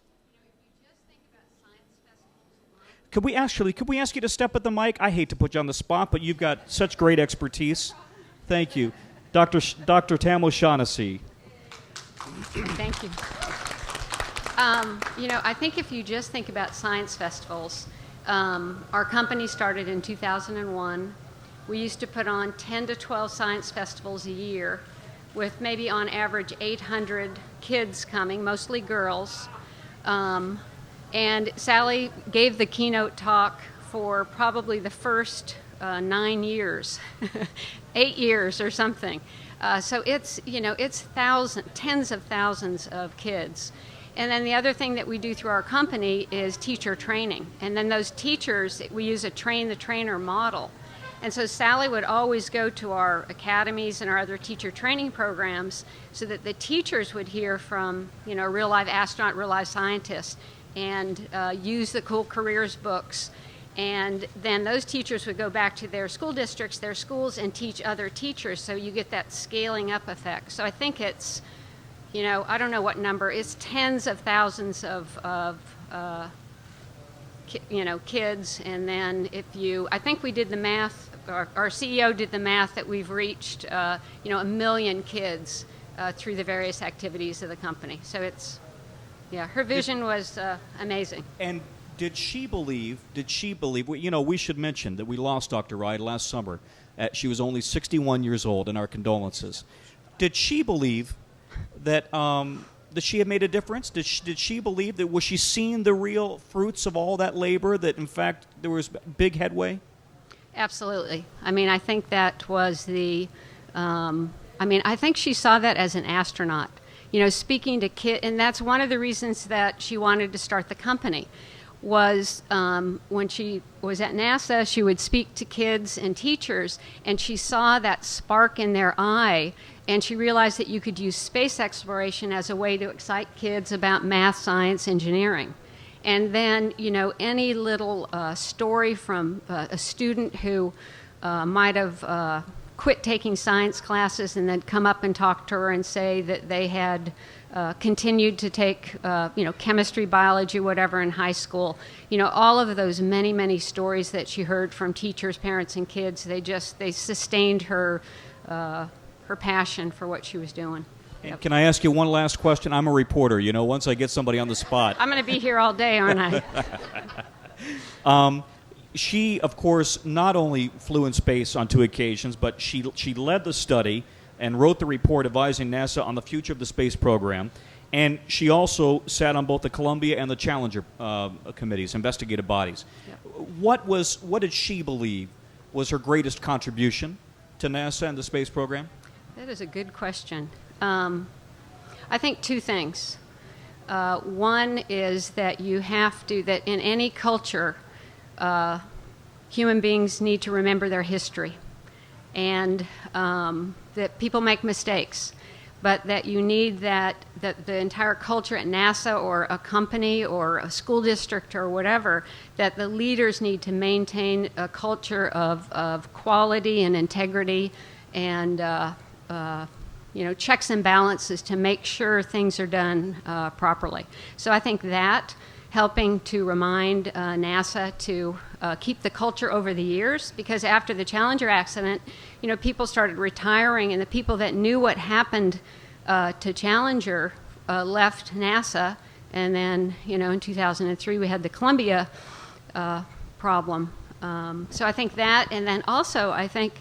Could we ask you to step at the mic? I hate to put you on the spot, but you've got such great expertise. Thank you. Dr. Tam O'Shaughnessy. Thank you. I think if you just think about science festivals, our company started in 2001. We used to put on 10 to 12 science festivals a year with maybe on average 800 kids coming, mostly girls. And Sally gave the keynote talk for probably the first 9 years, 8 years or something. So it's tens of thousands of kids. And then the other thing that we do through our company is teacher training. And then those teachers, we use a train-the-trainer model. And so Sally would always go to our academies and our other teacher training programs so that the teachers would hear from, real live astronaut, real live scientists, and use the Cool Careers books. And then those teachers would go back to their school districts, their schools, and teach other teachers. So you get that scaling up effect. So I think it's, I don't know what number, it's tens of thousands of kids. And then I think we did the math, our CEO did the math that we've reached, 1 million kids through the various activities of the company. So her vision was amazing. And did she believe, we should mention that we lost Dr. Ride last summer. She was only 61 years old, and our condolences. Did she believe that she had made a difference? Did she believe that, was she seeing the real fruits of all that labor, that in fact there was big headway? Absolutely. I mean, I think that was I think she saw that as an astronaut. Speaking to kids, and that's one of the reasons that she wanted to start the company, was when she was at NASA, she would speak to kids and teachers, and she saw that spark in their eye, and she realized that you could use space exploration as a way to excite kids about math, science, engineering. And then, any little story from a student who might have quit taking science classes and then come up and talk to her and say that they had continued to take, chemistry, biology, whatever in high school. All of those many, many stories that she heard from teachers, parents, and kids, they sustained her passion for what she was doing. Yep. Can I ask you one last question? I'm a reporter, once I get somebody on the spot. I'm going to be here all day, aren't I? She, of course, not only flew in space on 2 occasions, but she led the study and wrote the report advising NASA on the future of the space program. And she also sat on both the Columbia and the Challenger committees, investigative bodies. Yep. What did she believe was her greatest contribution to NASA and the space program? That is a good question. I think 2 things. One is that that in any culture, human beings need to remember their history, and that people make mistakes, but that you need that the entire culture at NASA or a company or a school district or whatever, that the leaders need to maintain a culture of quality and integrity and checks and balances to make sure things are done properly. So I think that helping to remind NASA to keep the culture over the years, because after the Challenger accident, people started retiring, and the people that knew what happened to Challenger left NASA, and then, in 2003 we had the Columbia problem. So I think that, and then also I think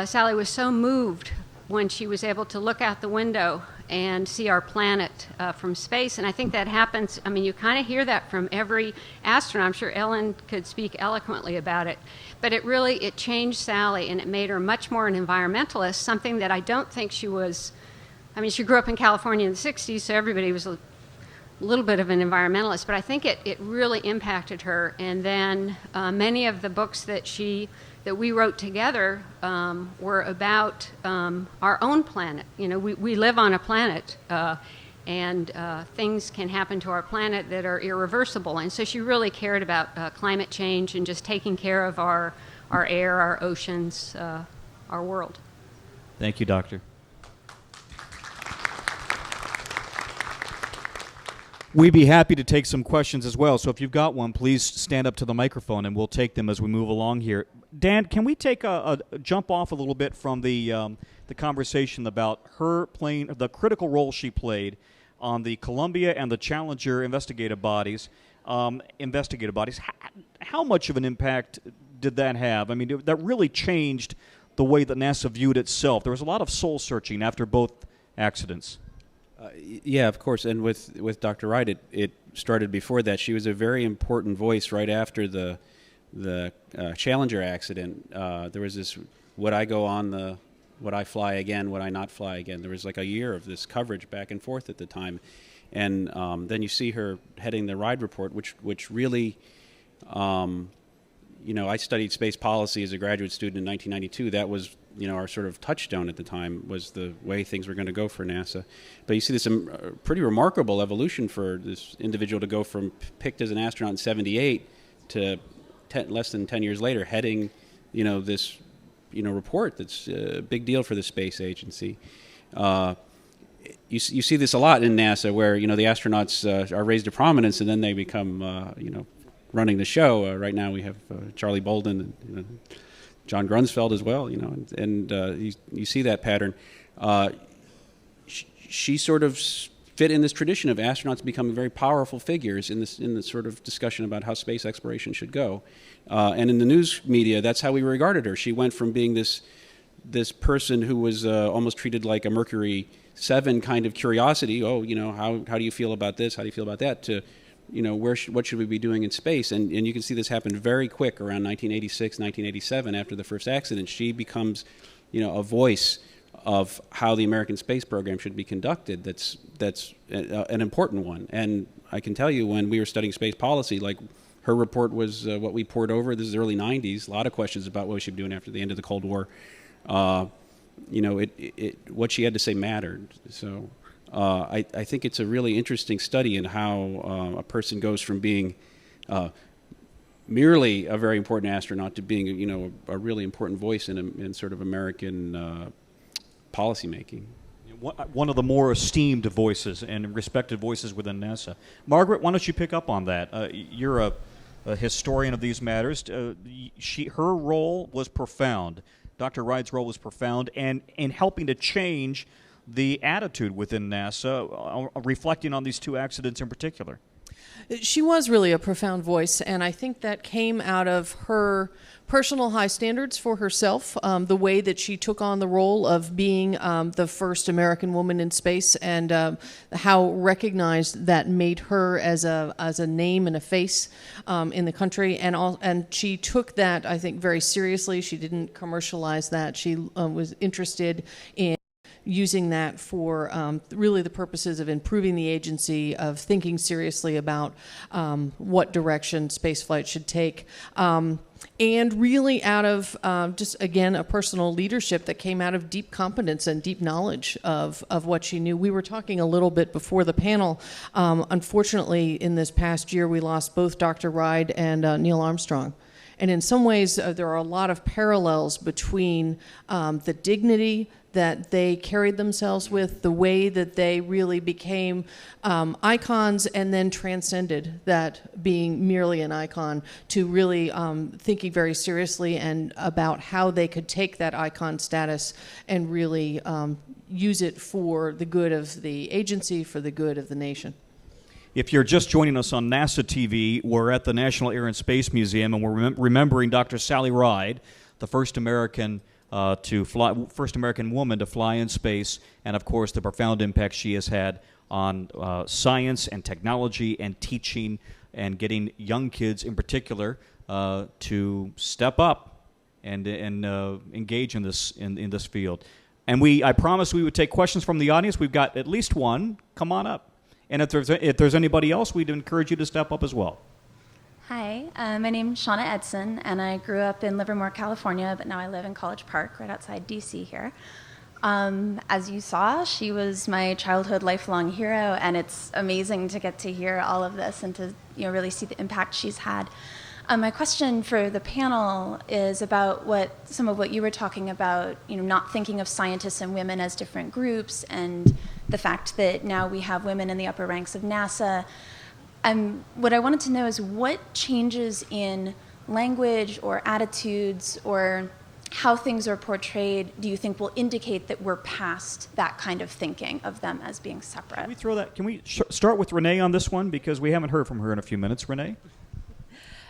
Sally was so moved when she was able to look out the window and see our planet from space. And I think that happens, you kind of hear that from every astronaut. I'm sure Ellen could speak eloquently about it. But it changed Sally, and it made her much more an environmentalist, something that I don't think she was. She grew up in California in the 60s, so everybody was a little bit of an environmentalist. But I think it really impacted her. And then many of the books that we wrote together were about our own planet. We live on a planet, and things can happen to our planet that are irreversible. And so she really cared about climate change and just taking care of our air, our oceans, our world. Thank you, Doctor. We'd be happy to take some questions as well. So if you've got one, please stand up to the microphone, and we'll take them as we move along here. Dan, can we take a jump off a little bit from the conversation about her playing the critical role she played on the Columbia and the Challenger investigative bodies? How much of an impact did that have? That really changed the way that NASA viewed itself. There was a lot of soul searching after both accidents. Yeah, of course. And with Dr. Wright, it started before that. She was a very important voice right after the Challenger accident. There was this, would I fly again, would I not fly again? There was like a year of this coverage back and forth at the time. And then you see her heading the Ride Report, which really, I studied space policy as a graduate student in 1992. That was, our sort of touchstone at the time, was the way things were going to go for NASA. But you see this pretty remarkable evolution for this individual to go from picked as an astronaut in 78 to less than 10 years later, heading, this, report that's a big deal for the space agency. You see this a lot in NASA, where the astronauts are raised to prominence, and then they become running the show. Right now we have Charlie Bolden and John Grunsfeld as well. And you see that pattern. She sort of fit in this tradition of astronauts becoming very powerful figures in the sort of discussion about how space exploration should go. And in the news media, that's how we regarded her. She went from being this person who was almost treated like a Mercury 7 kind of curiosity. Oh, how do you feel about this? How do you feel about that? To, what should we be doing in space? And you can see this happen very quick around 1986, 1987, after the first accident. She becomes, a voice of how the American space program should be conducted. That's an important one. And I can tell you, when we were studying space policy, like, her report was what we poured over. This is the early 90s. A lot of questions about what we should be doing after the end of the Cold War. What she had to say mattered. So I think it's a really interesting study in how a person goes from being merely a very important astronaut to being, a really important voice in sort of American policy making. One of the more esteemed voices and respected voices within NASA. Margaret, why don't you pick up on that? You're a historian of these matters. Her role was profound. Dr. Ride's role was profound and in helping to change the attitude within NASA, reflecting on these two accidents in particular. She was really a profound voice, and I think that came out of her personal high standards for herself, the way that she took on the role of being the first American woman in space, and how recognized that made her as a name and a face in the country. And she took that, I think, very seriously. She didn't commercialize that. She was interested in using that for really the purposes of improving the agency, of thinking seriously about what direction spaceflight should take. And really out of just, again, a personal leadership that came out of deep competence and deep knowledge of what she knew. We were talking a little bit before the panel. Unfortunately, in this past year, we lost both Dr. Ride and Neil Armstrong. And in some ways, there are a lot of parallels between the dignity that they carried themselves with, the way that they really became icons and then transcended that being merely an icon to really thinking very seriously and about how they could take that icon status and really use it for the good of the agency, for the good of the nation. If you're just joining us on NASA TV, we're at the National Air and Space Museum, and we're remembering Dr. Sally Ride, the first American woman to fly in space, and of course the profound impact she has had on science and technology and teaching and getting young kids in particular to step up and engage in this field. And I promised we would take questions from the audience. We've got at least one. Come on up. And if there's anybody else, we'd encourage you to step up as well. Hi, my name's Shauna Edson, and I grew up in Livermore, California, but now I live in College Park, right outside D.C. here. As you saw, she was my childhood lifelong hero, and it's amazing to get to hear all of this and to really see the impact she's had. My question for the panel is about some of what you were talking about, not thinking of scientists and women as different groups, and the fact that now we have women in the upper ranks of NASA. What I wanted to know is what changes in language or attitudes or how things are portrayed do you think will indicate that we're past that kind of thinking of them as being separate? Can we start with Renee on this one, because we haven't heard from her in a few minutes. Renee?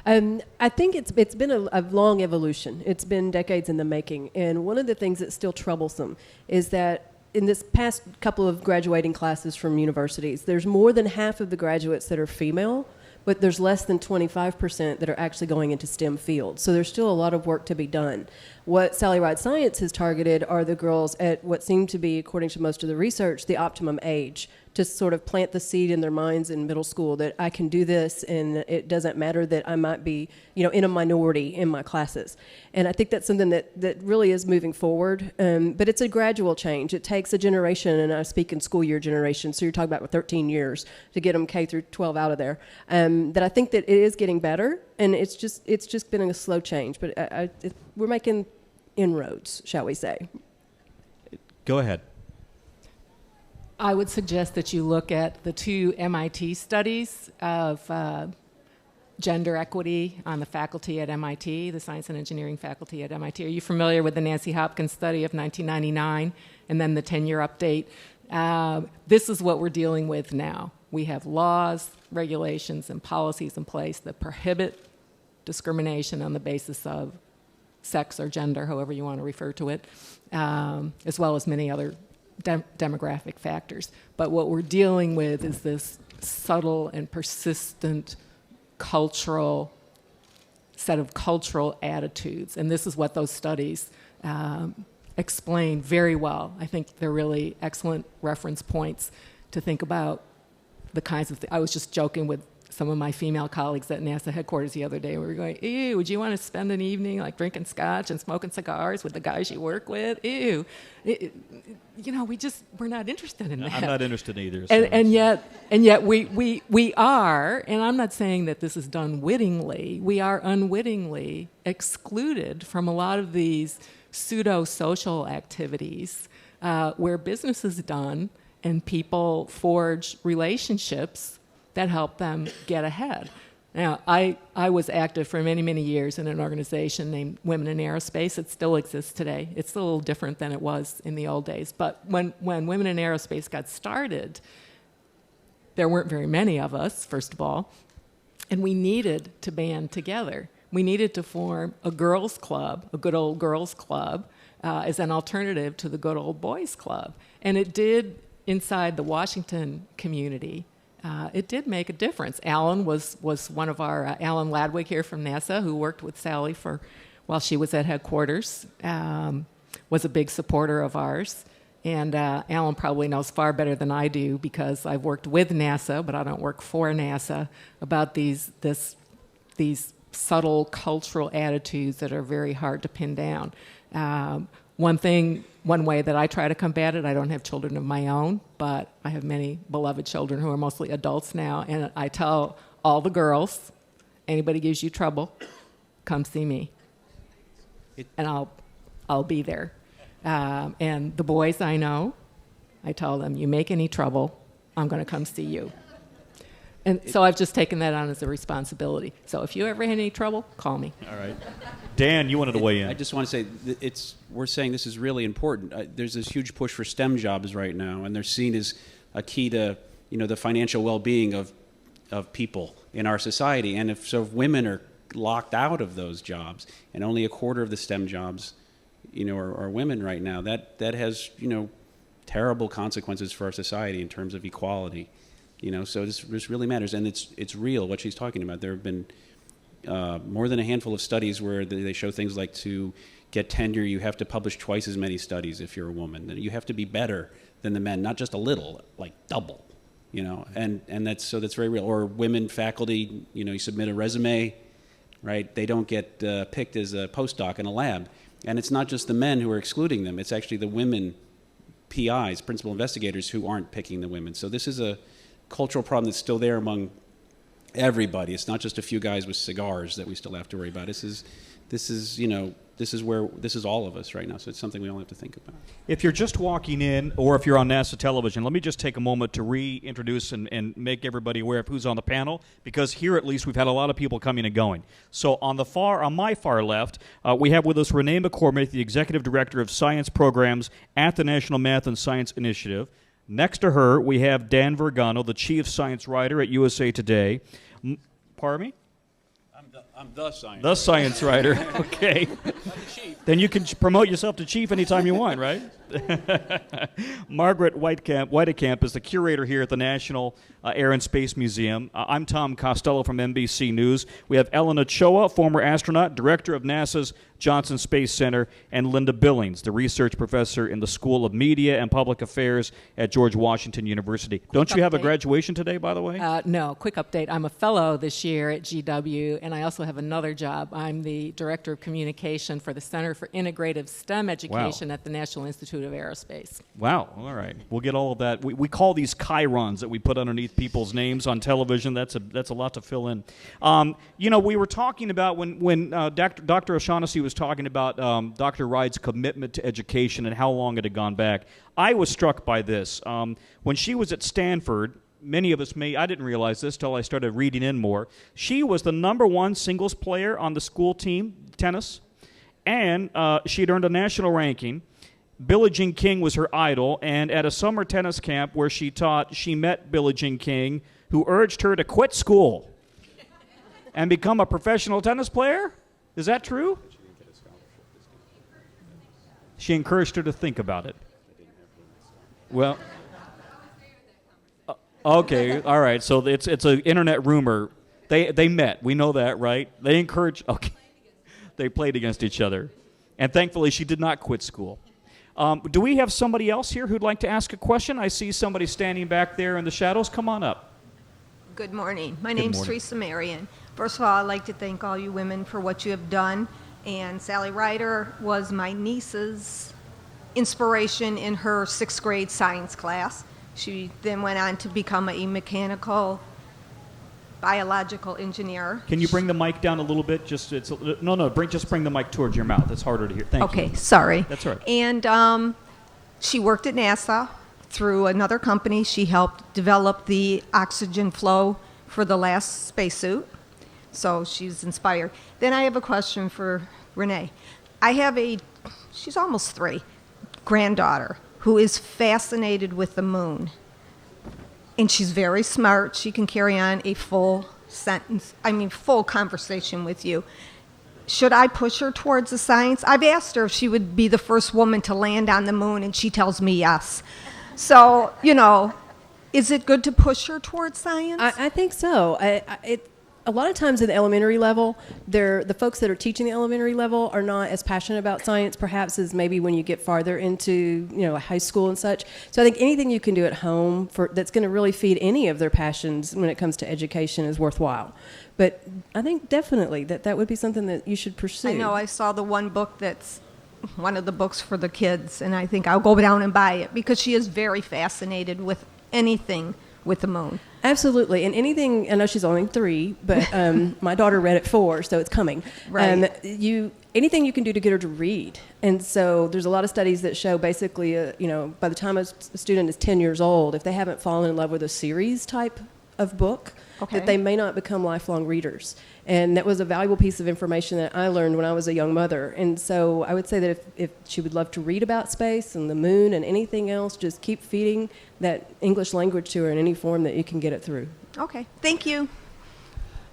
I think it's been a long evolution. It's been decades in the making. And one of the things that's still troublesome is that in this past couple of graduating classes from universities, there's more than half of the graduates that are female, but there's less than 25% that are actually going into STEM fields. So there's still a lot of work to be done. What Sally Ride Science has targeted are the girls at what seem to be, according to most of the research, the optimum age to sort of plant the seed in their minds in middle school that I can do this, and it doesn't matter that I might be, in a minority in my classes. And I think that's something that really is moving forward. But it's a gradual change. It takes a generation, and I speak in school year generation, so you're talking about 13 years to get them K through 12 out of there. That I think that it is getting better, and it's just been a slow change. But we're making inroads, shall we say. Go ahead. I would suggest that you look at the 2 MIT studies of gender equity on the faculty at MIT, the science and engineering faculty at MIT. Are you familiar with the Nancy Hopkins study of 1999 and then the 10-year update? This is what we're dealing with now. We have laws, regulations, and policies in place that prohibit discrimination on the basis of sex or gender, however you want to refer to it, as well as many other demographic factors. But what we're dealing with is this subtle and persistent set of cultural attitudes. And this is what those studies explain very well. I think they're really excellent reference points to think about the kinds of things. I was just joking with some of my female colleagues at NASA headquarters the other day. We were going, ew, would you want to spend an evening like drinking scotch and smoking cigars with the guys you work with? Ew. We're not interested in that. I'm not interested either. So. And yet we are, and I'm not saying that this is done wittingly, we are unwittingly excluded from a lot of these pseudo-social activities where business is done and people forge relationships that help them get ahead. Now, I was active for many, many years in an organization named Women in Aerospace. It still exists today. It's a little different than it was in the old days. But when Women in Aerospace got started, there weren't very many of us, first of all, and we needed to band together. We needed to form a girls' club, a good old girls' club, as an alternative to the good old boys' club. And it did, inside the Washington community, it did make a difference. Alan was one of our, Alan Ladwig here from NASA, who worked with Sally while she was at headquarters, was a big supporter of ours. And Alan probably knows far better than I do, because I've worked with NASA, but I don't work for NASA, about these subtle cultural attitudes that are very hard to pin down. One way that I try to combat it, I don't have children of my own, but I have many beloved children who are mostly adults now, and I tell all the girls, anybody gives you trouble, come see me, and I'll be there. And the boys I know, I tell them, you make any trouble, I'm going to come see you. And so I've just taken that on as a responsibility. So if you ever had any trouble, call me. All right. Dan, you wanted to weigh in. I just want to say we're saying this is really important. There's this huge push for STEM jobs right now, and they're seen as a key to the financial well-being of people in our society. And if women are locked out of those jobs, and only a quarter of the STEM jobs are women right now, that has terrible consequences for our society in terms of equality. So this really matters, and it's real what she's talking about. There have been more than a handful of studies where they show things like, to get tenure, you have to publish twice as many studies if you're a woman. You have to be better than the men, not just a little, like double. And that's very real. Or women faculty, you submit a resume, right? They don't get picked as a postdoc in a lab, and it's not just the men who are excluding them. It's actually the women PIs, principal investigators, who aren't picking the women. So this is a cultural problem that's still there among everybody. It's not just a few guys with cigars that we still have to worry about. This is all of us right now. So it's something we all have to think about. If you're just walking in, or if you're on NASA television, let me just take a moment to reintroduce and make everybody aware of who's on the panel, because here at least we've had a lot of people coming and going. So on my far left, we have with us Renee McCormick, the Executive Director of Science Programs at the National Math and Science Initiative. Next to her, we have Dan Vergano, the Chief Science Writer at USA Today. Pardon me? I'm done. I'm the science. The science writer. Okay. Then you can promote yourself to chief anytime you want, right? Margaret Whitekamp is the curator here at the National Air and Space Museum. I'm Tom Costello from NBC News. We have Ellen Ochoa, former astronaut, director of NASA's Johnson Space Center, and Linda Billings, the research professor in the School of Media and Public Affairs at George Washington University. Don't you have a graduation today, by the way? No, quick update. I'm a fellow this year at GW, and I also have another job. I'm the director of communication for the Center for Integrative STEM Education at the National Institute of Aerospace. Wow. All right. We'll get all of that. We call these chyrons that we put underneath people's names on television. That's a lot to fill in. We were talking about when Dr. O'Shaughnessy was talking about Dr. Ride's commitment to education and how long it had gone back. I was struck by this. When she was at Stanford, many of us I didn't realize this till I started reading in more. She was the #1 singles player on the school team, tennis, and she had earned a national ranking. Billie Jean King was her idol, and at a summer tennis camp where she taught, she met Billie Jean King, who urged her to quit school and become a professional tennis player? Is that true? She encouraged her to think about it. Well, okay, all right. So it's an internet rumor. They met. We know that, right? They encouraged. Okay, they played against each other, and thankfully she did not quit school. Do we have somebody else here who'd like to ask a question? I see somebody standing back there in the shadows. Come on up. Good morning. My name's Teresa Marion. First of all, I'd like to thank all you women for what you have done. And Sally Ryder was my niece's inspiration in her 6th grade science class. She then went on to become a mechanical biological engineer. Can you bring the mic down a little bit? Just bring the mic towards your mouth. It's harder to hear. Thank you. Okay, sorry. That's all right. And she worked at NASA through another company. She helped develop the oxygen flow for the last spacesuit. So she's inspired. Then I have a question for Renee. I have she's almost 3, granddaughter who is fascinated with the moon. And she's very smart. She can carry on a full conversation with you. Should I push her towards the science? I've asked her if she would be the first woman to land on the moon, and she tells me yes. So, is it good to push her towards science? I think so. A lot of times in the elementary level, the folks that are teaching the elementary level are not as passionate about science, perhaps, as maybe when you get farther into high school and such. So I think anything you can do at home that's going to really feed any of their passions when it comes to education is worthwhile. But I think definitely that would be something that you should pursue. I know. I saw the one book that's one of the books for the kids, and I think I'll go down and buy it because she is very fascinated with anything with the moon. Absolutely. And anything, I know she's only 3, but my daughter read at 4, so it's coming. Right. Anything you can do to get her to read. And so there's a lot of studies that show basically, by the time a student is 10 years old, if they haven't fallen in love with a series type of book, that they may not become lifelong readers. And that was a valuable piece of information that I learned when I was a young mother. And so I would say that if she would love to read about space and the moon and anything else, just keep feeding that English language to her in any form that you can get it through. Okay, thank you.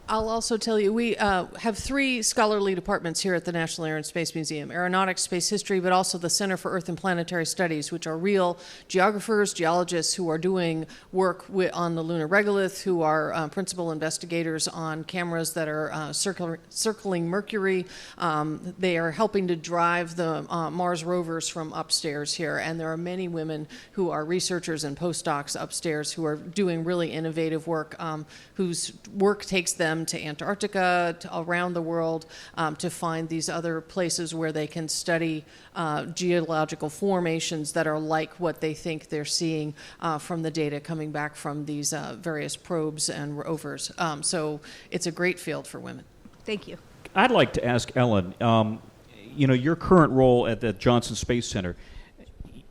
I'll also tell you, we have 3 scholarly departments here at the National Air and Space Museum: Aeronautics, Space History, but also the Center for Earth and Planetary Studies, which are real geographers, geologists who are doing work on the lunar regolith, who are principal investigators on cameras that are circling Mercury. They are helping to drive the Mars rovers from upstairs here, and there are many women who are researchers and postdocs upstairs who are doing really innovative work, whose work takes them to Antarctica, around the world, to find these other places where they can study geological formations that are like what they think they're seeing from the data coming back from these various probes and rovers. So it's a great field for women. Thank you. I'd like to ask Ellen, your current role at the Johnson Space Center,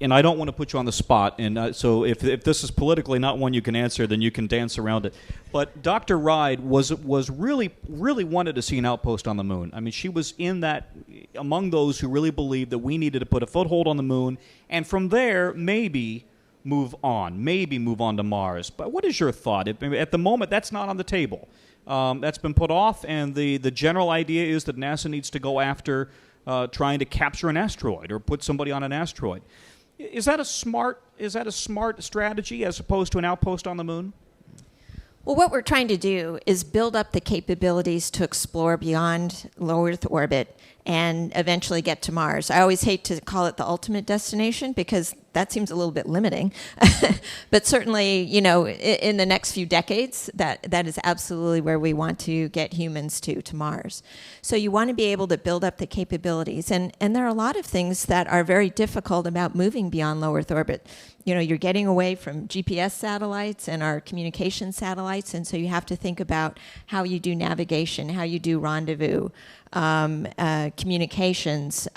and I don't want to put you on the spot, and so if this is politically not one you can answer, then you can dance around it. But Dr. Ride was really wanted to see an outpost on the moon. I mean, she was among those who really believed that we needed to put a foothold on the moon, and from there, maybe move on, maybe move on to Mars. But what is your thought? At the moment, that's not on the table. That's been put off, and the general idea is that NASA needs to go after trying to capture an asteroid or put somebody on an asteroid. Is that a smart strategy as opposed to an outpost on the moon? Well, what we're trying to do is build up the capabilities to explore beyond low Earth orbit and eventually get to Mars. I always hate to call it the ultimate destination because that seems a little bit limiting. But certainly, you know, in the next few decades, that is absolutely where we want to get humans to Mars. So you want to be able to build up the capabilities. And there are a lot of things that are very difficult about moving beyond low Earth orbit. You know, you're getting away from GPS satellites and our communication satellites, and so you have to think about how you do navigation, how you do rendezvous, communications,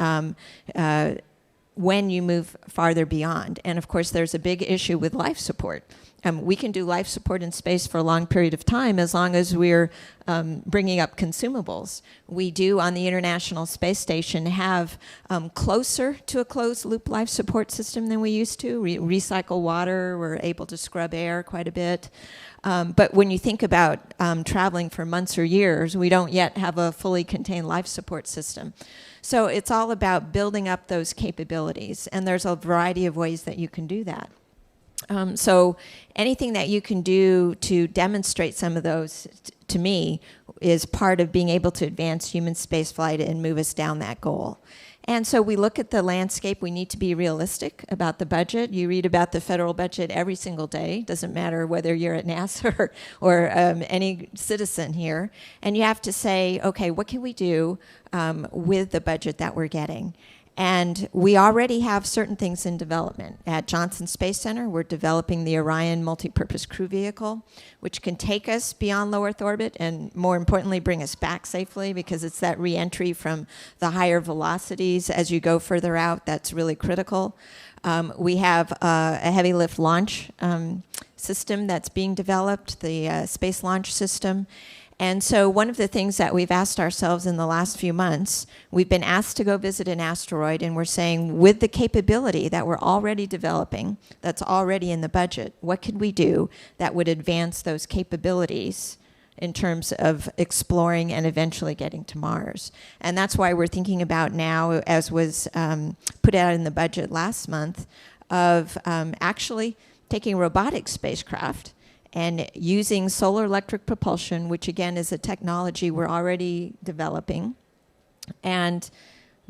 when you move farther beyond. And of course, there's a big issue with life support. We can do life support in space for a long period of time as long as we're bringing up consumables. We do on the International Space Station have closer to a closed loop life support system than we used to. We recycle water, we're able to scrub air quite a bit. But when you think about traveling for months or years, we don't yet have a fully contained life support system. So it's all about building up those capabilities, and there's a variety of ways that you can do that. So anything that you can do to demonstrate some of those, to me, is part of being able to advance human spaceflight and move us down that goal. And so we look at the landscape. We need to be realistic about the budget. You read about the federal budget every single day. Doesn't matter whether you're at NASA or any citizen here. And you have to say, okay, what can we do with the budget that we're getting? And we already have certain things in development. At Johnson Space Center, we're developing the Orion Multipurpose Crew Vehicle, which can take us beyond low Earth orbit and, more importantly, bring us back safely, because it's that re-entry from the higher velocities as you go further out that's really critical. We have a heavy lift launch system that's being developed, the Space Launch System. And so one of the things that we've asked ourselves in the last few months, we've been asked to go visit an asteroid, and we're saying, with the capability that we're already developing, that's already in the budget, what could we do that would advance those capabilities in terms of exploring and eventually getting to Mars? And that's why we're thinking about now, as was put out in the budget last month, of actually taking robotic spacecraft and using solar electric propulsion, which again is a technology we're already developing, and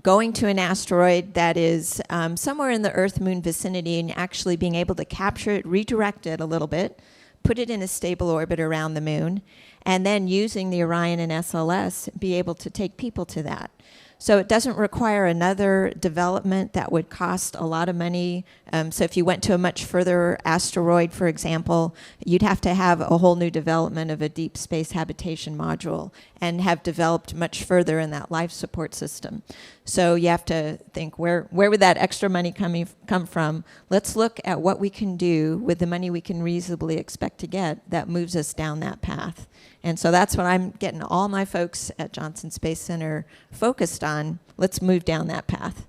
going to an asteroid that is somewhere in the Earth-Moon vicinity and actually being able to capture it, redirect it a little bit, put it in a stable orbit around the moon, and then using the Orion and SLS, be able to take people to that. So it doesn't require another development that would cost a lot of money. So if you went to a much further asteroid, for example, you'd have to have a whole new development of a deep space habitation module and have developed much further in that life support system. So you have to think, where would that extra money come from? Let's look at what we can do with the money we can reasonably expect to get that moves us down that path. And so that's what I'm getting all my folks at Johnson Space Center focused on. Let's move down that path.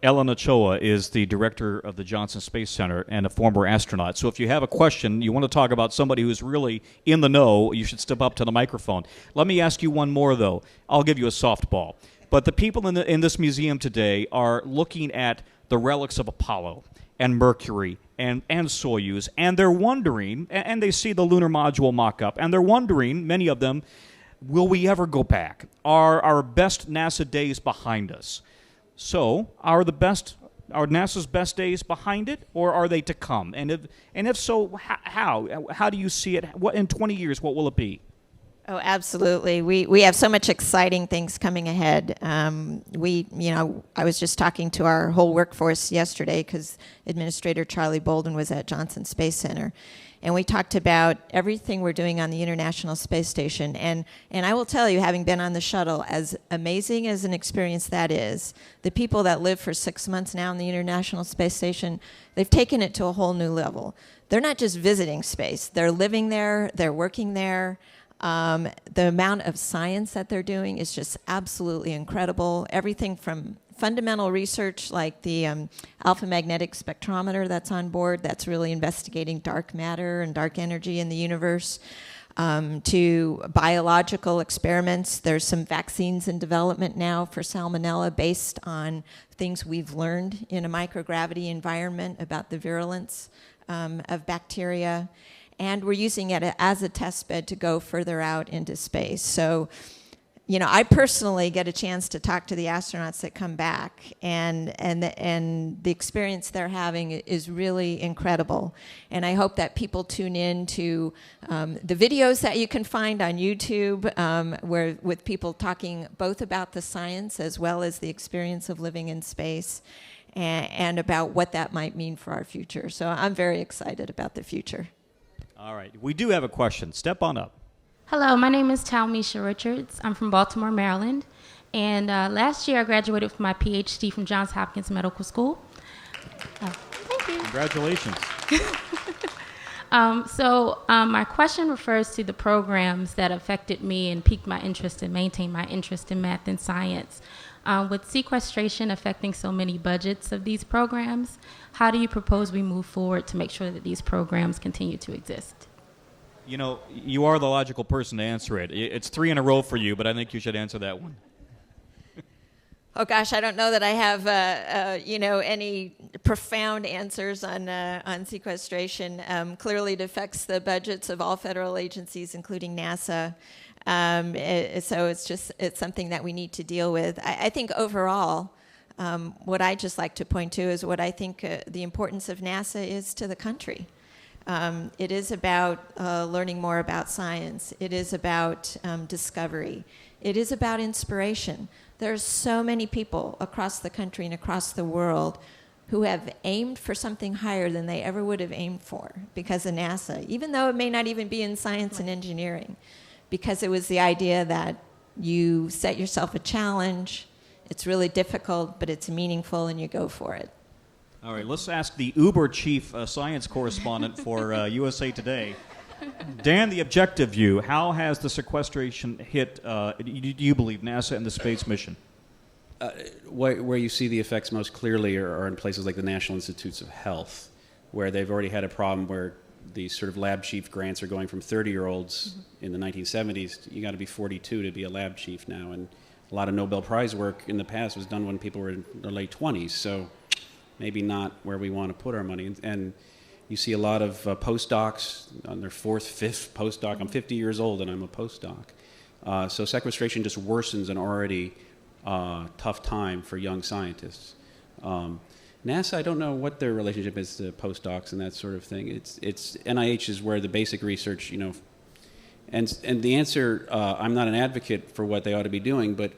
Ellen Ochoa is the director of the Johnson Space Center and a former astronaut. So if you have a question, you want to talk about somebody who's really in the know, you should step up to the microphone. Let me ask you one more, though. I'll give you a softball. But the people in this museum today are looking at the relics of Apollo and Mercury and Soyuz, and they're wondering, and they see the lunar module mock-up, and they're wondering, many of them, will we ever go back? Are our best NASA days behind us? So, are NASA's best days behind it, or are they to come? And if so, how do you see it? What in 20 years, what will it be? Oh, absolutely. We have so much exciting things coming ahead. I was just talking to our whole workforce yesterday because Administrator Charlie Bolden was at Johnson Space Center. And we talked about everything we're doing on the International Space Station. And I will tell you, having been on the shuttle, as amazing as an experience that is, the people that live for 6 months now on the International Space Station, they've taken it to a whole new level. They're not just visiting space. They're living there. They're working there. The amount of science that they're doing is just absolutely incredible. Everything from fundamental research like the alpha magnetic spectrometer that's on board, that's really investigating dark matter and dark energy in the universe, to biological experiments. There's some vaccines in development now for salmonella based on things we've learned in a microgravity environment about the virulence of bacteria. And we're using it as a test bed to go further out into space. So, you know, I personally get a chance to talk to the astronauts that come back, and the experience they're having is really incredible. And I hope that people tune in to the videos that you can find on YouTube, where with people talking both about the science as well as the experience of living in space, and about what that might mean for our future. So I'm very excited about the future. All right, we do have a question. Step on up. Hello, my name is Talmisha Richards. I'm from Baltimore, Maryland. And last year I graduated with my PhD from Johns Hopkins Medical School. Thank you. Congratulations. My question refers to the programs that affected me and piqued my interest and maintained my interest in math and science. With sequestration affecting so many budgets of these programs, how do you propose we move forward to make sure that these programs continue to exist? You know, you are the logical person to answer it. It's 3 in a row for you, but I think you should answer that one. Oh gosh, I don't know that I have any profound answers on sequestration. Clearly, it affects the budgets of all federal agencies, including NASA. So it's something that we need to deal with. I think overall, what I just like to point to is what I think the importance of NASA is to the country. It is about learning more about science. It is about discovery. It is about inspiration. There's so many people across the country and across the world who have aimed for something higher than they ever would have aimed for because of NASA, even though it may not even be in science and engineering, because it was the idea that you set yourself a challenge, it's really difficult, but it's meaningful, and you go for it. All right, let's ask the uber chief science correspondent for USA Today. Dan, the objective view, how has the sequestration hit, do you believe, NASA and the space mission? Where you see the effects most clearly are in places like the National Institutes of Health, where they've already had a problem where these sort of lab chief grants are going from 30-year-olds in the 1970s. You got to be 42 to be a lab chief now, and a lot of Nobel Prize work in the past was done when people were in their late 20s. So maybe not where we want to put our money. And you see a lot of postdocs on their 4th, 5th postdoc. I'm 50 years old and I'm a postdoc. So sequestration just worsens an already tough time for young scientists. NASA, I don't know what their relationship is to postdocs and that sort of thing. It's NIH is where the basic research, you know, and the answer, I'm not an advocate for what they ought to be doing, but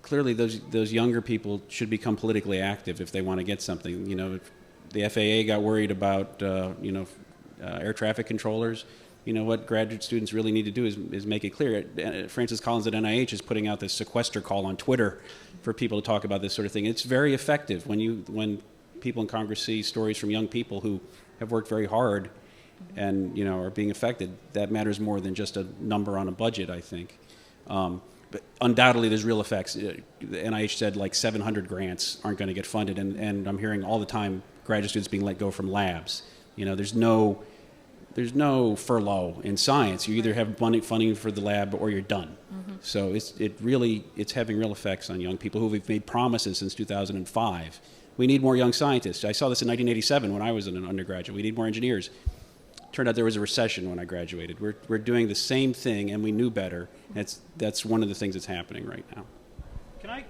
clearly those younger people should become politically active if they want to get something. You know, if the FAA got worried about air traffic controllers. You know, what graduate students really need to do is make it clear. Francis Collins at NIH is putting out this sequester call on Twitter for people to talk about this sort of thing. It's very effective when people in Congress see stories from young people who have worked very hard and, you know, are being affected. That matters more than just a number on a budget, I think. But undoubtedly, there's real effects. The NIH said like 700 grants aren't going to get funded, and I'm hearing all the time graduate students being let go from labs. You know, there's no furlough in science. You either have funding for the lab or you're done. Mm-hmm. So it's having real effects on young people who have made promises since 2005. We need more young scientists. I saw this in 1987 when I was an undergraduate. We need more engineers. Turned out there was a recession when I graduated. We're doing the same thing, and we knew better. That's one of the things that's happening right now.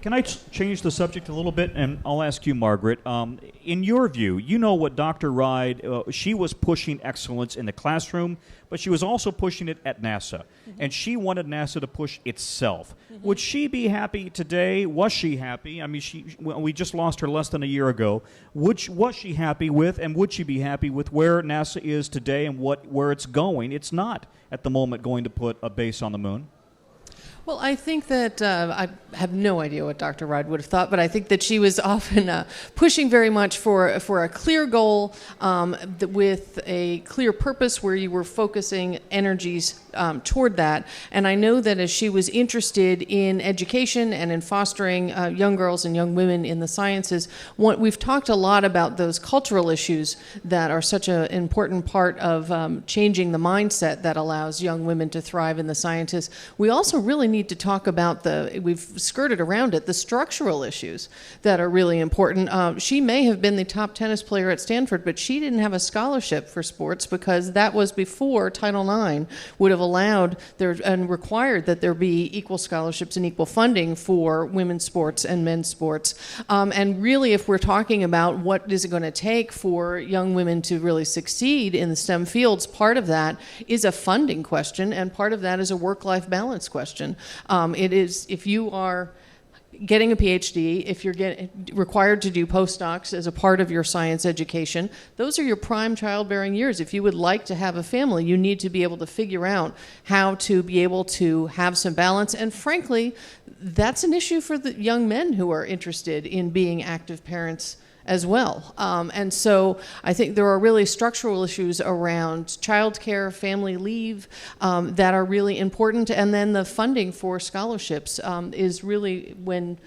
Can I change the subject a little bit, and I'll ask you, Margaret. In your view, you know what Dr. Ride, she was pushing excellence in the classroom, but she was also pushing it at NASA, and she wanted NASA to push itself. Would she be happy today? Was she happy? I mean, we just lost her less than a year ago. Was she happy with, and would she be happy with where NASA is today and where it's going? It's not, at the moment, going to put a base on the moon. Well, I think that I have no idea what Dr. Ride would have thought, but I think that she was often pushing very much for a clear goal with a clear purpose where you were focusing energies toward that. And I know that as she was interested in education and in fostering young girls and young women in the sciences, we've talked a lot about those cultural issues that are such an important part of changing the mindset that allows young women to thrive in the sciences. We also really need to talk about we've skirted around it, the structural issues that are really important. She may have been the top tennis player at Stanford, but she didn't have a scholarship for sports because that was before Title IX would have allowed and required that there be equal scholarships and equal funding for women's sports and men's sports. And really, if we're talking about what is it going to take for young women to really succeed in the STEM fields, part of that is a funding question, and part of that is a work-life balance question. It is, if you are getting a PhD, if you're required to do postdocs as a part of your science education, those are your prime childbearing years. If you would like to have a family, you need to be able to figure out how to be able to have some balance. And frankly, that's an issue for the young men who are interested in being active parents as well. And so I think there are really structural issues around childcare, family leave that are really important. And then the funding for scholarships is really when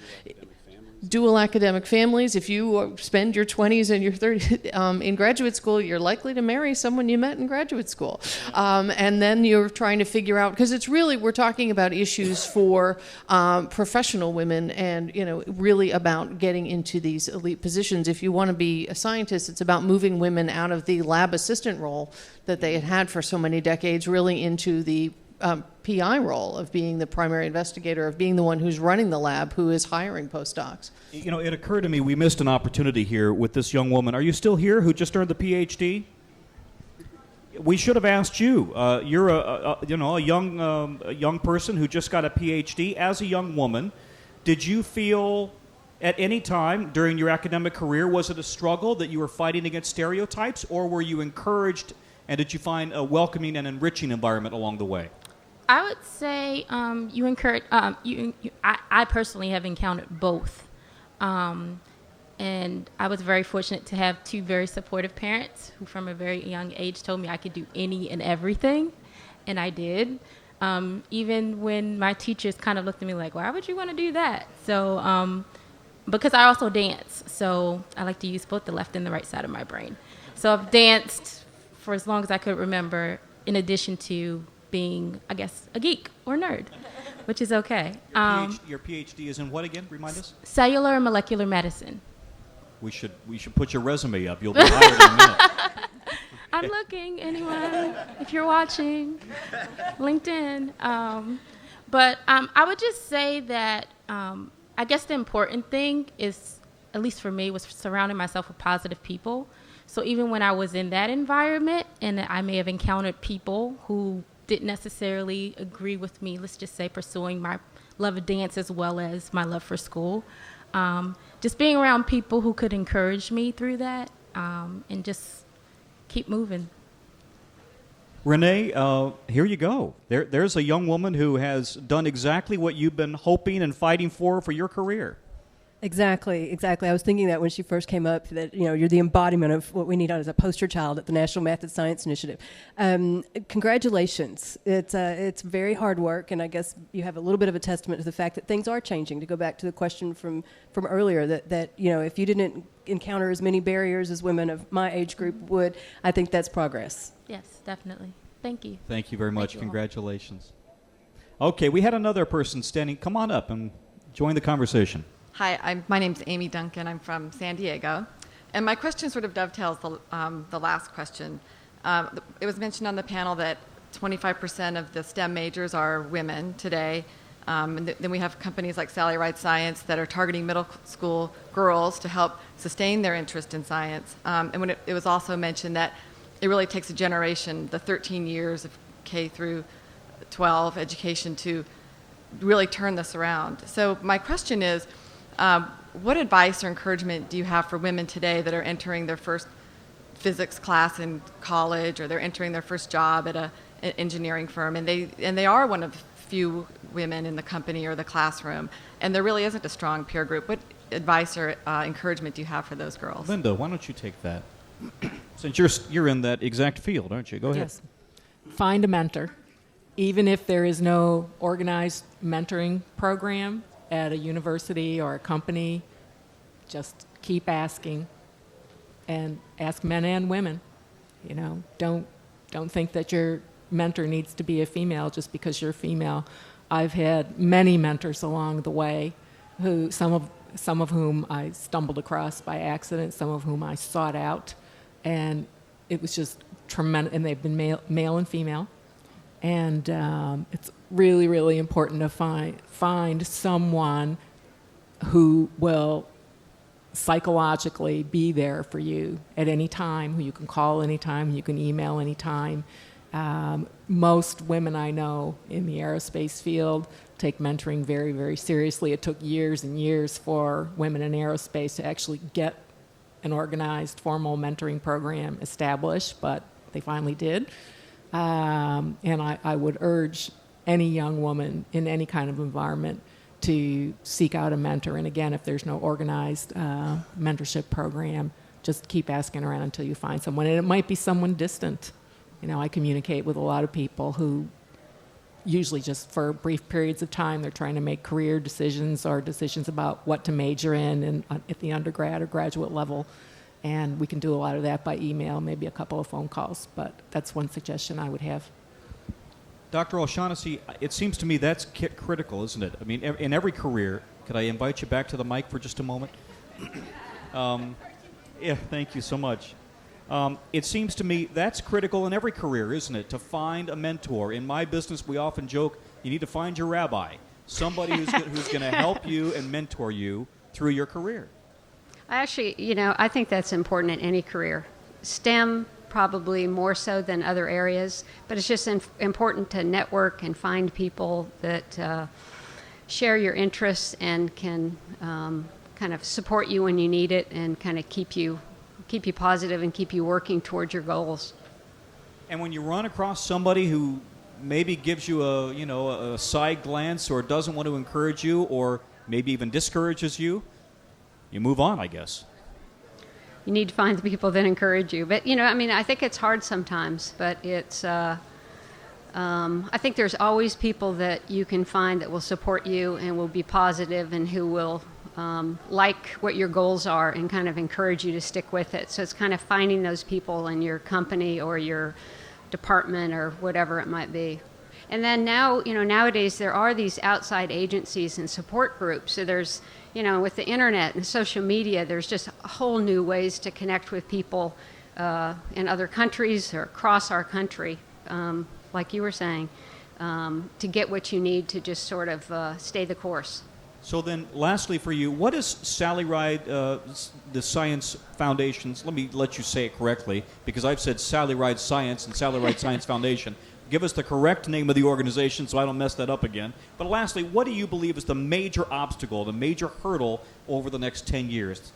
dual academic families, if you spend your 20s and your 30s in graduate school, you're likely to marry someone you met in graduate school. And then you're trying to figure out, because it's really, we're talking about issues for professional women and, really about getting into these elite positions. If you want to be a scientist, it's about moving women out of the lab assistant role that they had for so many decades, really into the PI role of being the primary investigator, of being the one who's running the lab, who is hiring postdocs. It occurred to me we missed an opportunity here with this young woman. Are you still here who just earned the PhD? We should have asked you. You're a young person who just got a PhD. As a young woman, did you feel at any time during your academic career, was it a struggle that you were fighting against stereotypes, or were you encouraged, and did you find a welcoming and enriching environment along the way? I would say you encourage. I personally have encountered both, and I was very fortunate to have two very supportive parents who, from a very young age, told me I could do any and everything, and I did. Even when my teachers kind of looked at me like, "Why would you want to do that?" So, because I also dance, so I like to use both the left and the right side of my brain. So I've danced for as long as I could remember, in addition to being, I guess, a geek or nerd, which is okay. Your PhD is in what again? Remind us. Cellular and molecular medicine. We should put your resume up. You'll be hired in a minute. I'm looking, anyone, if you're watching, LinkedIn. But I would just say that I guess the important thing is, at least for me, was surrounding myself with positive people. So even when I was in that environment and I may have encountered people who didn't necessarily agree with me, let's just say pursuing my love of dance as well as my love for school, just being around people who could encourage me through that and just keep moving. Renee, here you go. There's a young woman who has done exactly what you've been hoping and fighting for your career. Exactly. I was thinking that when she first came up, that you're the embodiment of what we need as a poster child at the National Math and Science Initiative. Congratulations. It's very hard work, and I guess you have a little bit of a testament to the fact that things are changing. To go back to the question from earlier, that if you didn't encounter as many barriers as women of my age group would, I think that's progress. Yes, definitely. Thank you. Thank you very much. Congratulations. Okay, we had another person standing. Come on up and join the conversation. Hi, my name's Amy Duncan. I'm from San Diego. And my question sort of dovetails the last question. It was mentioned on the panel that 25% of the STEM majors are women today. And then we have companies like Sally Ride Science that are targeting middle school girls to help sustain their interest in science. And when it was also mentioned that it really takes a generation, the 13 years of K through 12 education, to really turn this around. So my question is, what advice or encouragement do you have for women today that are entering their first physics class in college, or they're entering their first job at an engineering firm, and they are one of the few women in the company or the classroom, and there really isn't a strong peer group. What advice or encouragement do you have for those girls? Linda, why don't you take that? Since you're in that exact field, aren't you? Go ahead. Yes. Find a mentor. Even if there is no organized mentoring program at a university or a company, just keep asking, and ask men and women. You know, don't think that your mentor needs to be a female just because you're female. I've had many mentors along the way, who some of whom I stumbled across by accident, some of whom I sought out, and it was just tremendous. And they've been male and female, and it's really, really important to find someone who will psychologically be there for you at any time, who you can call anytime, you can email anytime. Most women I know in the aerospace field take mentoring very, very seriously. It took years and years for women in aerospace to actually get an organized, formal mentoring program established, but they finally did. And I would urge any young woman in any kind of environment to seek out a mentor. And again, if there's no organized mentorship program, just keep asking around until you find someone. And it might be someone distant. You know, I communicate with a lot of people who usually just for brief periods of time, they're trying to make career decisions or decisions about what to major in at the undergrad or graduate level. And we can do a lot of that by email, maybe a couple of phone calls. But that's one suggestion I would have. Dr. O'Shaughnessy, it seems to me that's critical, isn't it? I mean, in every career, could I invite you back to the mic for just a moment? Yeah, thank you so much. It seems to me that's critical in every career, isn't it? To find a mentor. In my business, we often joke, you need to find your rabbi, somebody who's going to help you and mentor you through your career. I think that's important in any career. STEM, probably more so than other areas, but it's just important to network and find people that share your interests and can kind of support you when you need it and kind of keep you positive and keep you working towards your goals. And when you run across somebody who maybe gives you a side glance or doesn't want to encourage you or maybe even discourages you, you move on, I guess. You need to find the people that encourage you. But, I think it's hard sometimes, but it's, I think there's always people that you can find that will support you and will be positive and who will like what your goals are and kind of encourage you to stick with it. So it's kind of finding those people in your company or your department or whatever it might be. And then now, nowadays there are these outside agencies and support groups. So there's, with the internet and social media, there's just whole new ways to connect with people in other countries or across our country, like you were saying, to get what you need to just sort of stay the course. So then, lastly for you, what is Sally Ride, the Science Foundation's, let you say it correctly, because I've said Sally Ride Science and Sally Ride Science Foundation. Give us the correct name of the organization so I don't mess that up again. But lastly, what do you believe is the major obstacle, the major hurdle over the next 10 years?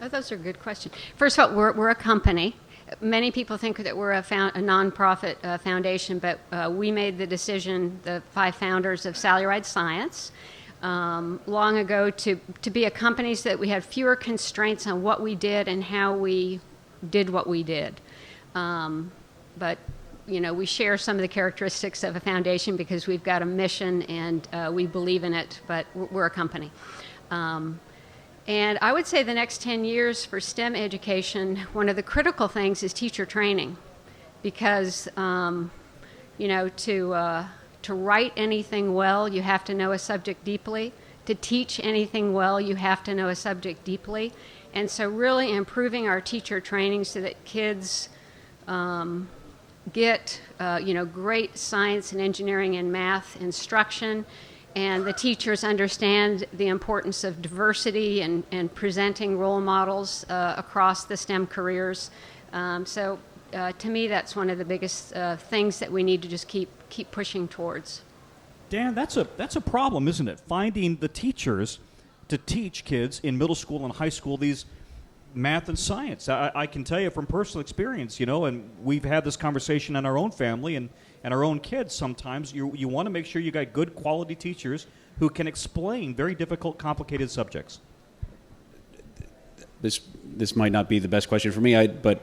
Oh, those are good questions. First of all, we're a company. Many people think that we're a nonprofit foundation, but we made the decision, the 5 founders of Sally Ride Science, long ago to be a company so that we had fewer constraints on what we did and how we did what we did. But we share some of the characteristics of a foundation because we've got a mission and we believe in it, but we're a company. And I would say the next 10 years for STEM education, one of the critical things is teacher training because, to write anything well, you have to know a subject deeply. To teach anything well, you have to know a subject deeply. And so really improving our teacher training so that kids get great science and engineering and math instruction, and the teachers understand the importance of diversity and presenting role models across the STEM careers. So to me, that's one of the biggest things that we need to just keep pushing towards. Dan, that's a problem, isn't it? Finding the teachers to teach kids in middle school and high school these math and science. I can tell you from personal experience, and we've had this conversation in our own family, and and our own kids sometimes, you want to make sure you got good quality teachers who can explain very difficult, complicated subjects. This might not be the best question for me, but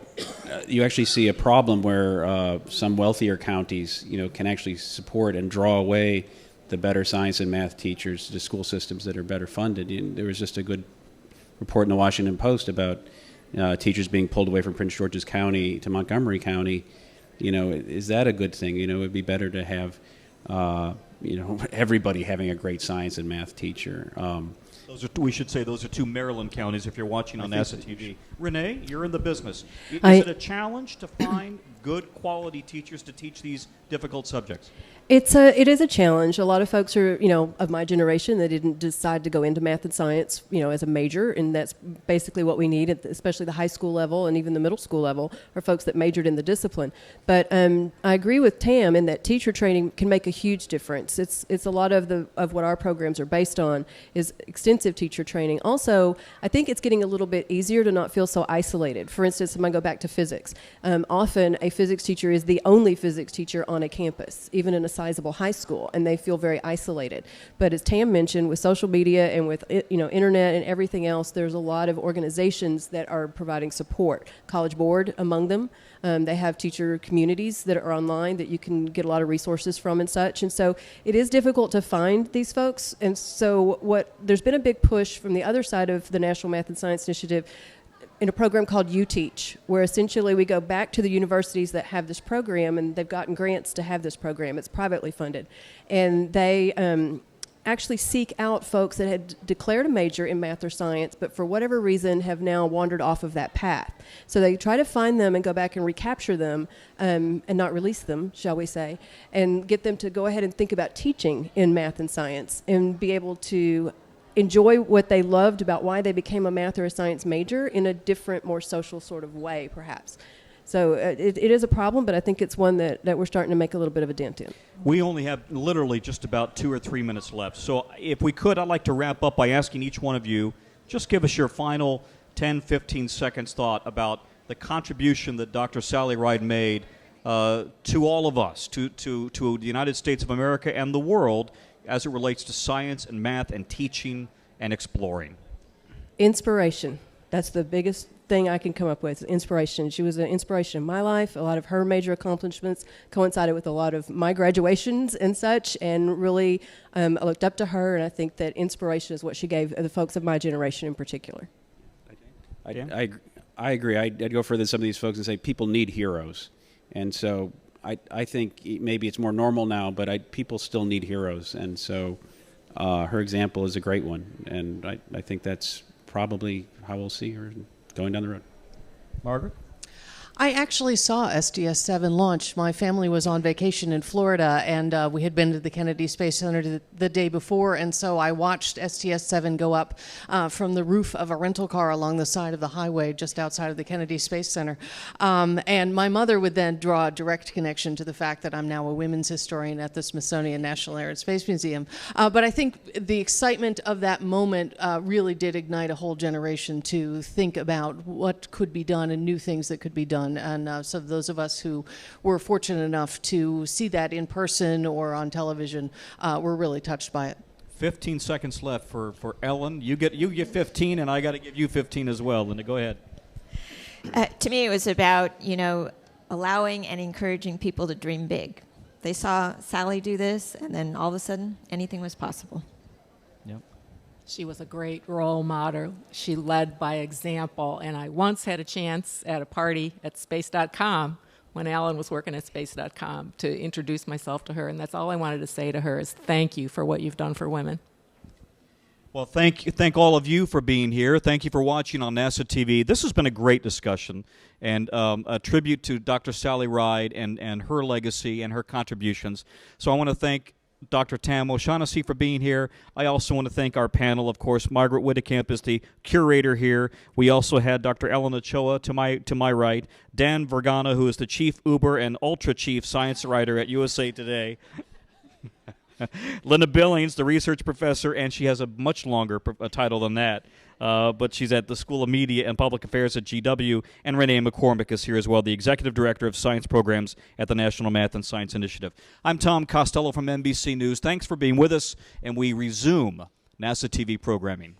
you actually see a problem where some wealthier counties, can actually support and draw away the better science and math teachers to school systems that are better funded. There was just a good report in the Washington Post about teachers being pulled away from Prince George's County to Montgomery County. Is that a good thing? It would be better to have, everybody having a great science and math teacher. We should say those are two Maryland counties if you're watching on NASA TV. Renee, you're in the business. Is it a challenge to find good quality teachers to teach these difficult subjects? It is a challenge. A lot of folks are, of my generation that didn't decide to go into math and science, as a major, and that's basically what we need, especially the high school level and even the middle school level, are folks that majored in the discipline. But I agree with Tam in that teacher training can make a huge difference. It's a lot of what our programs are based on is extensive teacher training. Also, I think it's getting a little bit easier to not feel so isolated. For instance, I'm going to go back to physics. Often a physics teacher is the only physics teacher on a campus, even in a sizable high school, and they feel very isolated. But as Tam mentioned, with social media and with internet and everything else, there's a lot of organizations that are providing support. College Board among them. They have teacher communities that are online that you can get a lot of resources from and such. And so it is difficult to find these folks. And so there's been a big push from the other side of the National Math and Science Initiative in a program called UTeach, where essentially we go back to the universities that have this program, and they've gotten grants to have this program. It's privately funded. And they actually seek out folks that had declared a major in math or science, but for whatever reason have now wandered off of that path. So they try to find them and go back and recapture them and not release them, shall we say, and get them to go ahead and think about teaching in math and science and be able to enjoy what they loved about why they became a math or a science major in a different, more social sort of way, perhaps. So it is a problem, but I think it's one that we're starting to make a little bit of a dent in. We only have literally just about 2 or 3 minutes left. So if we could, I'd like to wrap up by asking each one of you, just give us your final 10, 15 seconds thought about the contribution that Dr. Sally Ride made to all of us, to the United States of America and the world, as it relates to science and math and teaching and exploring. Inspiration. That's the biggest thing I can come up with, inspiration. She was an inspiration in my life. A lot of her major accomplishments coincided with a lot of my graduations and such, and really I looked up to her, and I think that inspiration is what she gave the folks of my generation in particular. I agree. I'd go further than some of these folks and say people need heroes. And so I think maybe it's more normal now, but people still need heroes. And so her example is a great one. And I think that's probably how we'll see her going down the road. Margaret? I actually saw STS-7 launch. My family was on vacation in Florida, and we had been to the Kennedy Space Center the day before, and so I watched STS-7 go up from the roof of a rental car along the side of the highway just outside of the Kennedy Space Center. And my mother would then draw a direct connection to the fact that I'm now a women's historian at the Smithsonian National Air and Space Museum. But I think the excitement of that moment really did ignite a whole generation to think about what could be done and new things that could be done. And so those of us who were fortunate enough to see that in person or on television were really touched by it. 15 seconds left for Ellen. You get 15, and I got to give you 15 as well. Linda, go ahead. To me, it was about, allowing and encouraging people to dream big. They saw Sally do this, and then all of a sudden, anything was possible. Yep. She was a great role model. She led by example. And I once had a chance at a party at space.com when Alan was working at space.com to introduce myself to her. And that's all I wanted to say to her is thank you for what you've done for women. Well, thank all of you for being here. Thank you for watching on NASA TV. This has been a great discussion and a tribute to Dr. Sally Ride and her legacy and her contributions. So I want to thank Dr. Tam O'Shaughnessy for being here. I also want to thank our panel, of course. Margaret Whittekamp is the curator here. We also had Dr. Ellen Ochoa to my right, Dan Vergana, who is the chief Uber and ultra chief science writer at USA Today, Linda Billings, the research professor, and she has a much longer title than that. but she's at the School of Media and Public Affairs at GW, and Renee McCormick is here as well, the Executive Director of Science Programs at the National Math and Science Initiative. I'm Tom Costello from NBC News. Thanks for being with us, and we resume NASA TV programming.